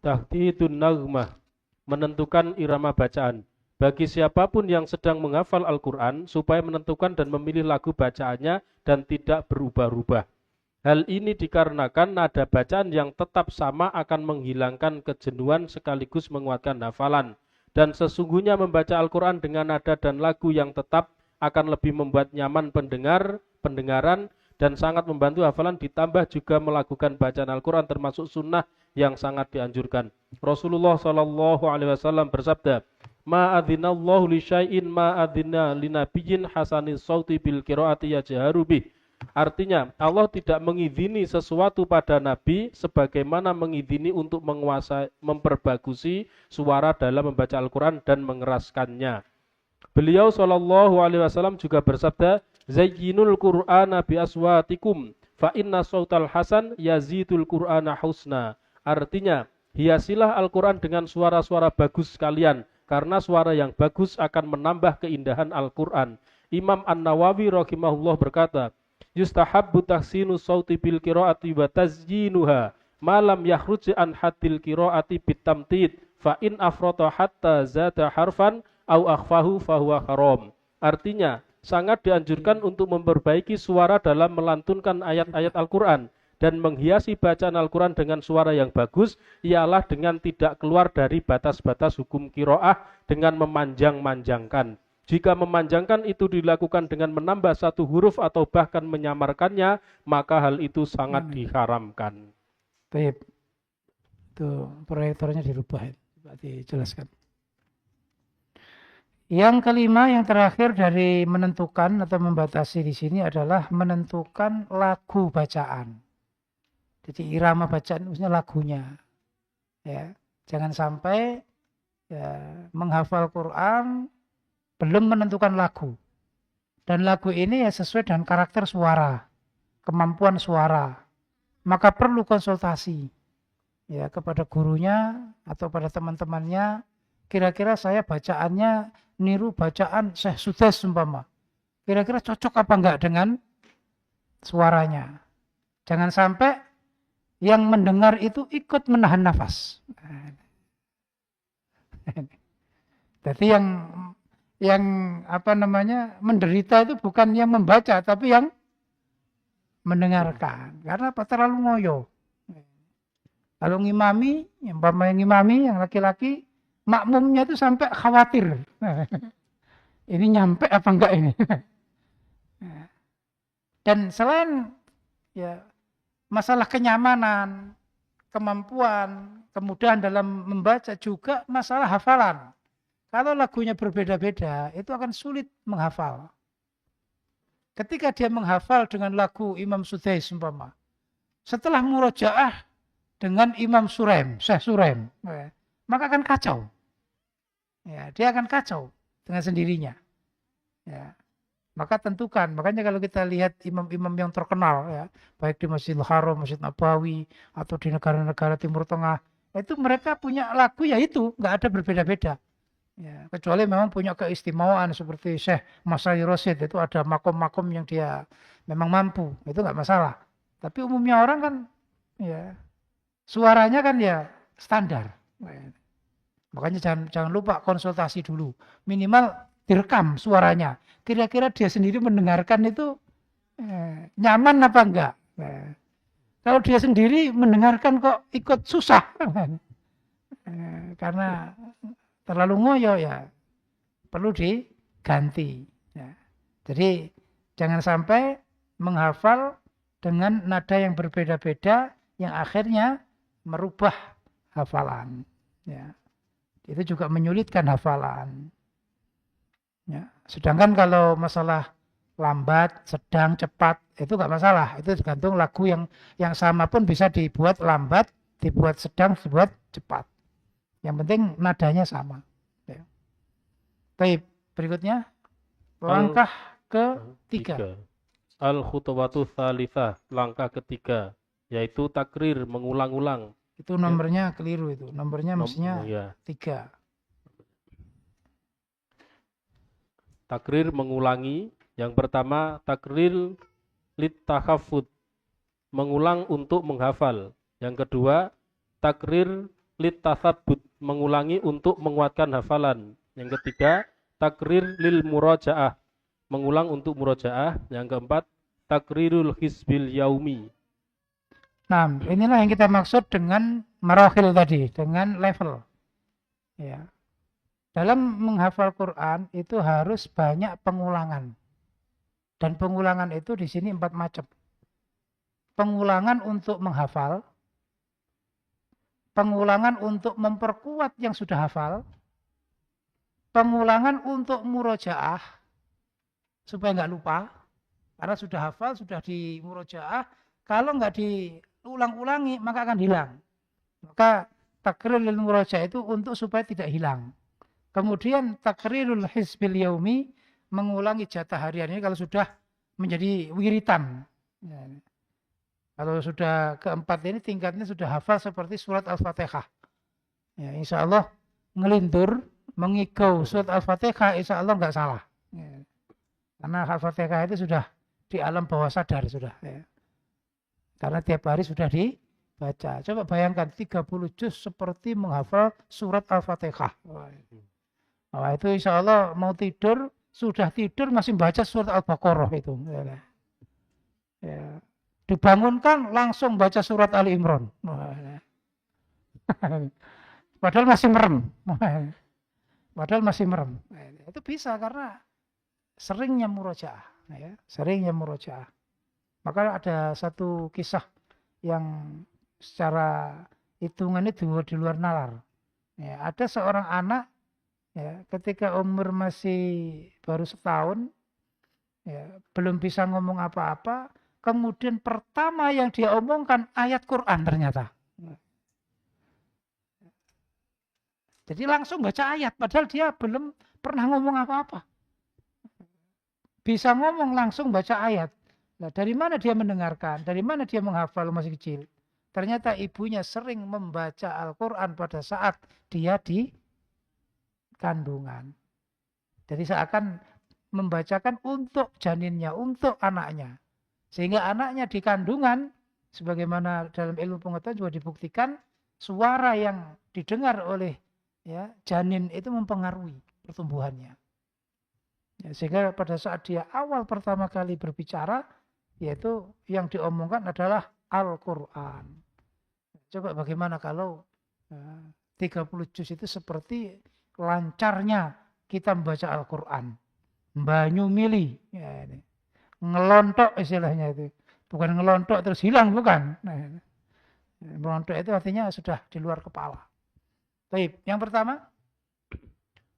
Tahtitun naghmah, menentukan irama bacaan. Bagi siapapun yang sedang menghafal Al-Quran, supaya menentukan dan memilih lagu bacaannya dan tidak berubah-ubah. Hal ini dikarenakan nada bacaan yang tetap sama akan menghilangkan kejenuhan sekaligus menguatkan hafalan. Dan sesungguhnya membaca Al-Quran dengan nada dan lagu yang tetap akan lebih membuat nyaman pendengaran, dan sangat membantu hafalan, ditambah juga melakukan bacaan Al-Quran termasuk sunnah yang sangat dianjurkan. Rasulullah SAW bersabda, Ma'adhinallahu li syai'in ma'adhina linabiyyin hasanis sauti bil qiraati yajharu bih. Artinya, Allah tidak mengizini sesuatu pada Nabi sebagaimana mengizini untuk memperbagusi suara dalam membaca Al-Quran dan mengeraskannya. Beliau SAW juga bersabda, Zayyinul Qur'ana bi aswatikum, fa inna sautal hasan yazidul Qur'ana husna. Artinya, hiasilah Al-Quran dengan suara-suara bagus kalian, karena suara yang bagus akan menambah keindahan Al-Quran. Imam An-Nawawi rahimahullah berkata, Yustahabbu tahsinu sauti bil qiraati wa tazyinuha malam yakhruj an haddil qiraati bitamtid fa in afrata hatta zata harfan au akhfahu fahuwa haram. Artinya, sangat dianjurkan untuk memperbaiki suara dalam melantunkan ayat-ayat Al-Quran dan menghiasi bacaan Al-Quran dengan suara yang bagus ialah dengan tidak keluar dari batas-batas hukum qiraah dengan memanjang-manjangkan. Jika memanjangkan itu dilakukan dengan menambah satu huruf atau bahkan menyamarkannya, maka hal itu sangat diharamkan. baik. Itu proyektornya dirubah, coba dijelaskan. Yang kelima, yang terakhir dari menentukan atau membatasi di sini adalah menentukan lagu bacaan. Jadi irama bacaan maksudnya lagunya. Ya, jangan sampai ya, menghafal Quran belum menentukan lagu. Dan lagu ini ya sesuai dengan karakter suara, kemampuan suara. Maka perlu konsultasi ya kepada gurunya atau pada teman-temannya. Kira-kira saya bacaannya niru bacaan Syekh Sudes umpama. Kira-kira cocok apa enggak dengan suaranya. Jangan sampai yang mendengar itu ikut menahan nafas. Jadi yang apa namanya menderita itu bukan yang membaca, tapi yang mendengarkan. Karena apa? Terlalu ngoyo. Kalau ngimami, yang ngimami, yang laki-laki, makmumnya itu sampai khawatir. Ini nyampe apa enggak ini? Dan selain ya masalah kenyamanan, kemampuan, kemudahan dalam membaca juga masalah hafalan. Kalau lagunya berbeda-beda, itu akan sulit menghafal. Ketika dia menghafal dengan lagu Imam Sudais umpama, setelah murojaah dengan Imam Suraim, Syekh Suraim, maka akan kacau. Ya, dia akan kacau dengan sendirinya. Ya. Maka tentukan, makanya kalau kita lihat imam-imam yang terkenal, ya, baik di Masjidil Haram, Masjid Nabawi, atau di negara-negara Timur Tengah, itu mereka punya lagu ya itu, nggak ada berbeda-beda. Ya, kecuali memang punya keistimewaan seperti Syekh Masai Rosid, itu ada makom-makom yang dia memang mampu, itu nggak masalah. Tapi umumnya orang kan, ya suaranya kan ya standar. Makanya jangan lupa konsultasi dulu, minimal direkam suaranya. Kira-kira dia sendiri mendengarkan itu nyaman apa enggak? Kalau dia sendiri mendengarkan kok ikut susah, karena terlalu ngoyo ya perlu diganti. Ya. Jadi jangan sampai menghafal dengan nada yang berbeda-beda yang akhirnya merubah hafalan. Ya. Itu juga menyulitkan hafalan. Ya. Sedangkan kalau masalah lambat, sedang, cepat, itu nggak masalah. Itu tergantung lagu yang sama pun bisa dibuat lambat, dibuat sedang, dibuat cepat. Yang penting nadanya sama. Ya. Baik, berikutnya langkah ketiga. Al-khutwatu tsalitsah, langkah ketiga, yaitu takrir, mengulang-ulang. Itu nomornya keliru itu. Nomornya mestinya 3. Takrir mengulangi. Yang pertama, takrir littakhafud, mengulang untuk menghafal. Yang kedua, takrir littasabbut, mengulangi untuk menguatkan hafalan. Yang ketiga, takrir lil murajaah, mengulang untuk murajaah. Yang keempat, takrirul hisbil yaumi. Nah, inilah yang kita maksud dengan marahil tadi, dengan level. Ya. Dalam menghafal Quran itu harus banyak pengulangan. Dan pengulangan itu di sini 4 macam. Pengulangan untuk menghafal, pengulangan untuk memperkuat yang sudah hafal, pengulangan untuk murojaah, supaya nggak lupa, karena sudah hafal, sudah di murojaah, kalau nggak diulang-ulangi maka akan hilang. Maka takrirul murojaah itu untuk supaya tidak hilang. Kemudian takrirul hisbil yaumi, mengulangi jatah harian ini kalau sudah menjadi wiritan. Kalau sudah keempat ini tingkatnya sudah hafal seperti surat Al-Fatihah. Ya, insya Allah ngelintur, mengigau surat Al-Fatihah, insya Allah nggak salah. Ya. Karena Al-Fatihah itu sudah di alam bawah sadar sudah. Ya. Karena tiap hari sudah dibaca. Coba bayangkan 30 juz seperti menghafal surat Al-Fatihah. Wah, itu insya Allah mau tidur, sudah tidur masih baca surat Al-Baqarah itu. Ya. Dibangunkan langsung baca surat Ali Imran. Padahal masih merem. Padahal masih merem. Itu bisa karena seringnya murojaah. Ya. Seringnya murojaah. Maka ada satu kisah yang secara hitungannya di luar nalar. Ya, ada seorang anak, ya, ketika umur masih baru setahun, ya, belum bisa ngomong apa-apa, kemudian pertama yang dia omongkan ayat Quran ternyata. Jadi langsung baca ayat, padahal dia belum pernah ngomong apa-apa. Bisa ngomong langsung baca ayat. Nah, dari mana dia mendengarkan? Dari mana dia menghafal masih kecil? Ternyata ibunya sering membaca Al-Quran pada saat dia di kandungan. Jadi seakan membacakan untuk janinnya, untuk anaknya. Sehingga anaknya di kandungan, sebagaimana dalam ilmu pengetahuan juga dibuktikan, suara yang didengar oleh, ya, janin itu mempengaruhi. pertumbuhannya. Ya, sehingga pada saat dia awal pertama kali berbicara, yaitu yang diomongkan adalah Al-Quran. Coba bagaimana kalau 30 juz itu seperti lancarnya kita membaca Al-Quran. Banyu mili, ya, ini. Ngelontok istilahnya itu. Bukan ngelontok terus hilang, bukan. Nah, ngelontok itu artinya sudah di luar kepala. Baik, yang pertama.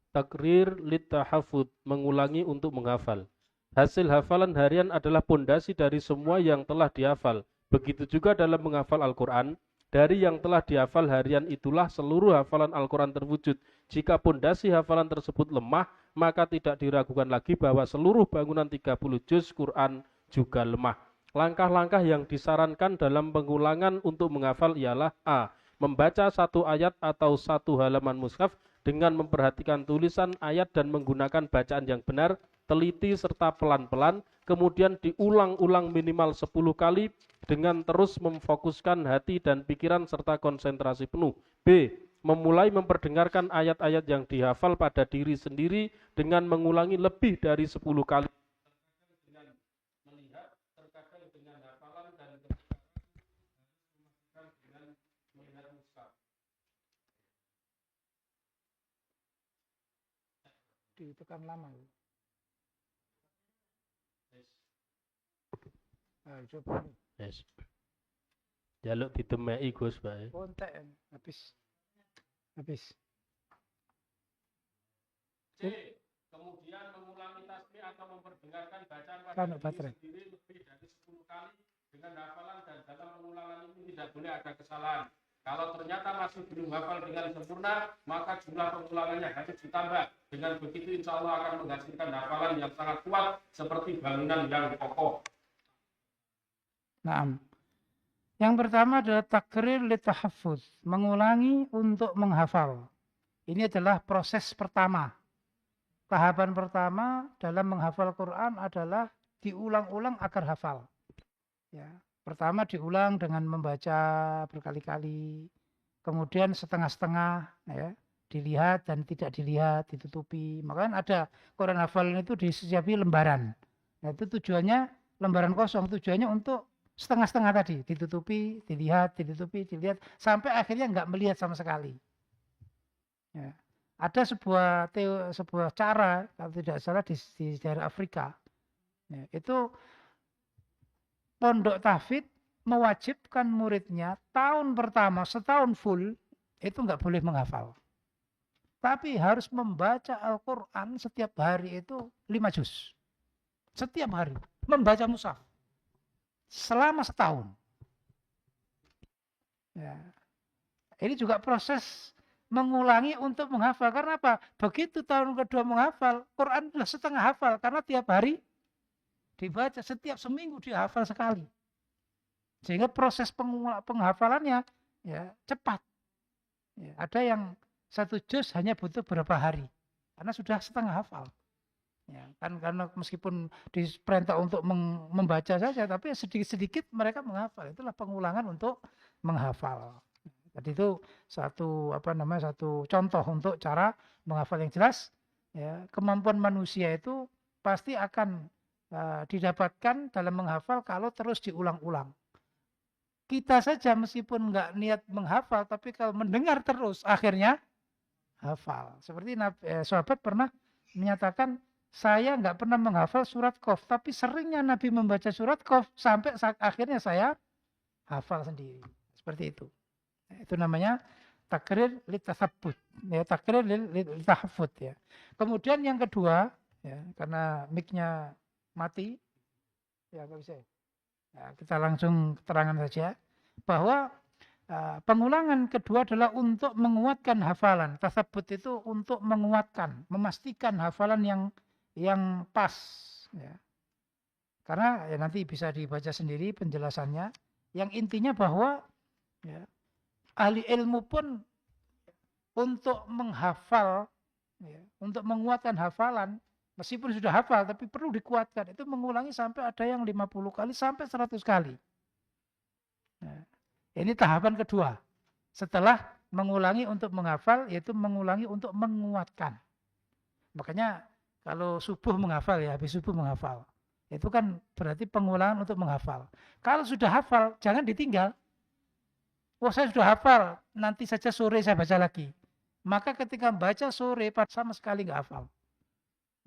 Takrir litahafud, mengulangi untuk menghafal. Hasil hafalan harian adalah pondasi dari semua yang telah dihafal. Begitu juga dalam menghafal Al-Quran. Dari yang telah dihafal harian itulah seluruh hafalan Al-Quran terwujud. Jika pondasi hafalan tersebut lemah, maka tidak diragukan lagi bahwa seluruh bangunan 30 juz Quran juga lemah. Langkah-langkah yang disarankan dalam pengulangan untuk menghafal ialah A. Membaca satu ayat atau satu halaman mushaf dengan memperhatikan tulisan ayat dan menggunakan bacaan yang benar, teliti serta pelan-pelan, kemudian diulang-ulang minimal 10 kali dengan terus memfokuskan hati dan pikiran serta konsentrasi penuh. B. Memulai memperdengarkan ayat-ayat yang dihafal pada diri sendiri dengan mengulangi lebih dari 10 kali. Dengan melihat, terkadang dengan hafalan dan dengan melihat mushaf. Ditekan lama. Coba. Yes. Jaluk ditemai Gus, Pak. Kontek habis. C. Kemudian mengulangi tasbih atau memperdengarkan bacaan pada diri sendiri lebih dari 10 kali dengan hafalan dan dalam pengulangan ini tidak boleh ada kesalahan. Kalau ternyata masih belum hafal dengan sempurna, maka jumlah pengulangannya harus ditambah. Dengan begitu insya Allah akan menghasilkan hafalan yang sangat kuat seperti bangunan yang kokoh. Nah, yang pertama adalah takrir litahafuz, mengulangi untuk menghafal. Ini adalah proses pertama. Tahapan pertama dalam menghafal Quran adalah diulang-ulang agar hafal. Ya, pertama diulang dengan membaca berkali-kali, kemudian setengah-setengah, ya, dilihat dan tidak dilihat, ditutupi. Makanya ada Quran hafalan itu disisipi lembaran. Nah, itu tujuannya lembaran kosong, tujuannya untuk setengah-setengah tadi, ditutupi, dilihat, ditutupi, dilihat, sampai akhirnya nggak melihat sama sekali. Ya. Ada sebuah cara, kalau tidak salah di daerah Afrika, ya, itu pondok tahfidz mewajibkan muridnya tahun pertama setahun full itu nggak boleh menghafal, tapi harus membaca Al-Quran setiap hari itu 5 juz, setiap hari membaca mushaf selama setahun. Ya. Ini juga proses mengulangi untuk menghafal. Karena apa? Begitu tahun kedua menghafal, Quran sudah setengah hafal. Karena tiap hari dibaca, setiap seminggu dia hafal sekali. Sehingga proses penghafalannya ya cepat. Ya, ada yang 1 juz hanya butuh berapa hari. Karena sudah setengah hafal. Ya, kan karena meskipun diperintah untuk membaca saja, tapi sedikit-sedikit mereka menghafal. Itulah pengulangan untuk menghafal. Jadi itu satu contoh untuk cara menghafal yang jelas. Ya, kemampuan manusia itu pasti akan didapatkan dalam menghafal kalau terus diulang-ulang. Kita saja meskipun nggak niat menghafal, tapi kalau mendengar terus akhirnya hafal. Seperti sahabat pernah menyatakan, saya nggak pernah menghafal surat Qaf, tapi seringnya Nabi membaca surat Qaf sampai akhirnya saya hafal sendiri. Seperti itu. Itu namanya takrir litatsabbut, ya, takrir litahafud, ya. Kemudian yang kedua, ya, karena mic-nya mati, ya nggak bisa. Ya, kita langsung keterangan saja bahwa pengulangan kedua adalah untuk menguatkan hafalan. Tasabbut itu untuk menguatkan, memastikan hafalan yang pas, ya. Karena ya nanti bisa dibaca sendiri penjelasannya. Yang intinya bahwa ya, ahli ilmu pun untuk menghafal, ya, untuk menguatkan hafalan, meskipun sudah hafal tapi perlu dikuatkan, itu mengulangi sampai ada yang 50 kali sampai 100 kali. Nah, ini tahapan kedua. Setelah mengulangi untuk menghafal, yaitu mengulangi untuk menguatkan. Makanya kalau subuh menghafal ya, habis subuh menghafal. Itu kan berarti pengulangan untuk menghafal. Kalau sudah hafal, jangan ditinggal. Wah, saya sudah hafal, nanti saja sore saya baca lagi. Maka ketika baca sore, sama sekali nggak hafal.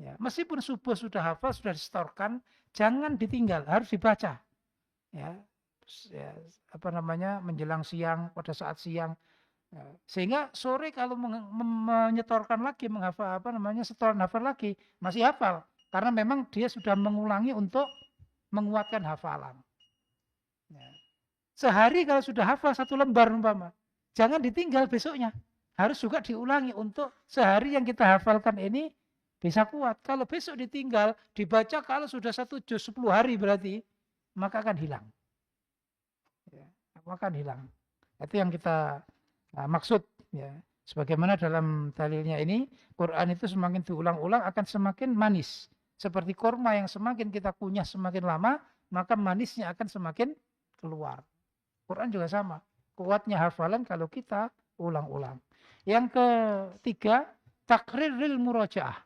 Ya, meskipun subuh sudah hafal, sudah disetorkan, jangan ditinggal, harus dibaca. Ya, ya, apa namanya, menjelang siang, pada saat siang. Ya, sehingga sore kalau menyetorkan lagi, menghafal apa namanya, setoran hafal lagi, masih hafal. Karena memang dia sudah mengulangi untuk menguatkan hafalan. Ya. Sehari kalau sudah hafal 1 lembar umpama, jangan ditinggal besoknya. Harus juga diulangi untuk sehari yang kita hafalkan ini bisa kuat. Kalau besok ditinggal, dibaca kalau sudah 1 juz 10 hari berarti, maka akan hilang. Ya, maka akan hilang. Itu yang kita maksud. Ya. Sebagaimana dalam dalilnya ini, Quran itu semakin diulang-ulang akan semakin manis. Seperti korma yang semakin kita kunyah semakin lama, maka manisnya akan semakin keluar. Quran juga sama. Kuatnya hafalan kalau kita ulang-ulang. Yang ketiga, takriril murajaah.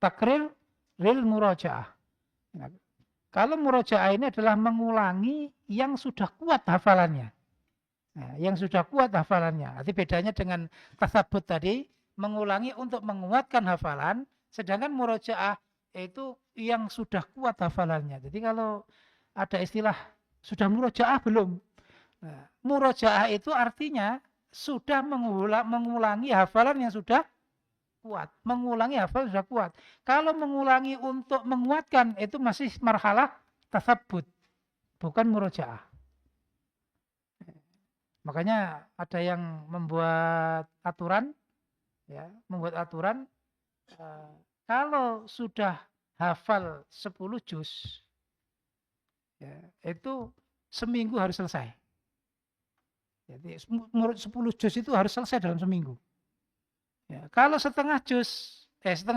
Takriril murajaah. Nah, kalau murajaah ini adalah mengulangi yang sudah kuat hafalannya. Nah, yang sudah kuat hafalannya. Arti bedanya dengan tasabut tadi, mengulangi untuk menguatkan hafalan, sedangkan murajaah itu yang sudah kuat hafalannya. Jadi kalau ada istilah sudah murojaah belum? Nah, murojaah itu artinya sudah mengulangi hafalan yang sudah kuat. Mengulangi hafalan sudah kuat. Kalau mengulangi untuk menguatkan itu masih marhalah tasabut, bukan murojaah. Makanya ada yang membuat aturan, ya, kalau sudah hafal 10 juz, ya, itu seminggu harus selesai. Jadi 10 juz itu harus selesai dalam seminggu. Ya, kalau setengah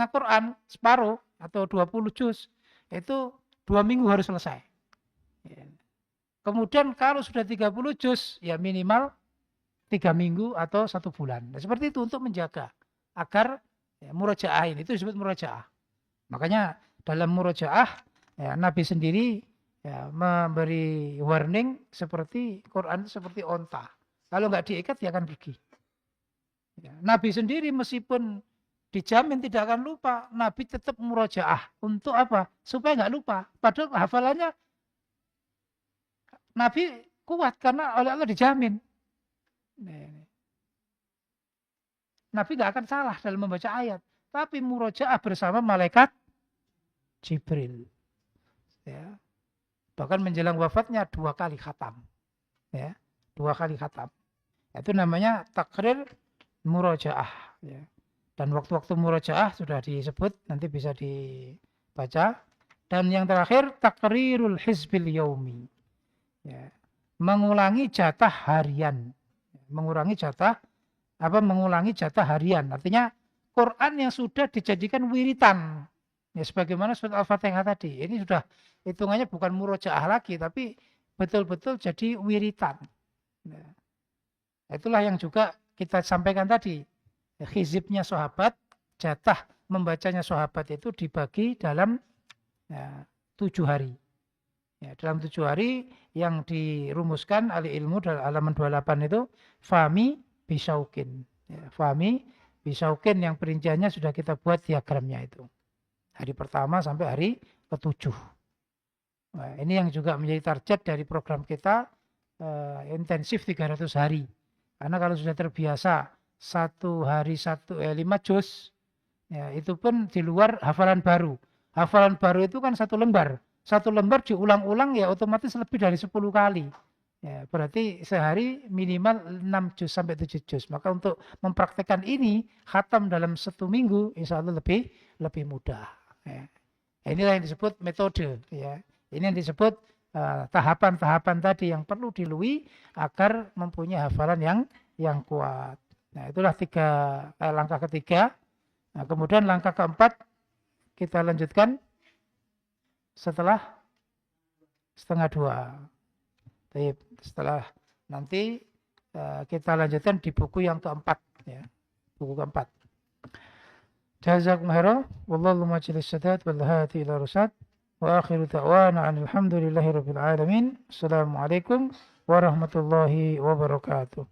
Quran, separuh atau 20 juz, itu 2 minggu harus selesai. Ya. Kemudian kalau sudah 30 juz, ya minimal 3 minggu atau 1 bulan. Nah, seperti itu untuk menjaga agar ya, murojaah ini itu disebut murojaah. Makanya dalam murojaah, ya, Nabi sendiri ya, memberi warning seperti Quran seperti onta. Kalau nggak diikat dia akan pergi. Ya, Nabi sendiri meskipun dijamin tidak akan lupa, Nabi tetap murojaah. Untuk apa? Supaya nggak lupa. Padahal hafalannya Nabi kuat karena oleh Allah dijamin. Nabi nggak akan salah dalam membaca ayat. Tapi murojaah bersama malaikat Jibril. Ya. Bahkan menjelang wafatnya 2 kali khatam. Ya. 2 kali khatam. Itu namanya takrir murojaah. Ya. Dan waktu-waktu murojaah sudah disebut, nanti bisa dibaca. Dan yang terakhir, takrirul hizbil yaumi. Ya. Mengulangi jatah harian. Mengulangi jatah harian. Artinya Quran yang sudah dijadikan wiritan. Ya, sebagaimana surat Al-Fatihah tadi. Ini sudah hitungannya bukan murojaah lagi, tapi betul-betul jadi wiritan. Ya. Itulah yang juga kita sampaikan tadi. Hizibnya sahabat, jatah membacanya sahabat itu dibagi dalam 7 hari. Ya, dalam 7 hari yang dirumuskan ahli ilmu dalam halaman 28 itu fami bisaukin. Ya, fami bisaukin yang perinciannya sudah kita buat diagramnya itu. Hari pertama sampai hari ke-7. Nah, ini yang juga menjadi target dari program kita intensif 300 hari. Karena kalau sudah terbiasa 1 hari 5 juz, ya, itu pun di luar hafalan baru. Hafalan baru itu kan 1 lembar. 1 lembar diulang-ulang ya otomatis lebih dari 10 kali. Ya, berarti sehari minimal 6 juz sampai 7 juz. Maka untuk mempraktekkan ini, khatam dalam 1 minggu, insya Allah lebih mudah. Ya. Inilah yang disebut metode. Ya. Ini yang disebut tahapan-tahapan tadi yang perlu dilui agar mempunyai hafalan yang kuat. Nah, itulah langkah ketiga. Nah, kemudian langkah keempat kita lanjutkan setelah 1:30. Setelah nanti kita lanjutkan di buku yang keempat. Ya. Buku keempat. Jazakum khairan. Wallahu majlis sadat wal hadi ila rusad. Wa akhiru da'wana alhamdulillahi rabbil alamin. Assalamualaikum warahmatullahi wabarakatuh.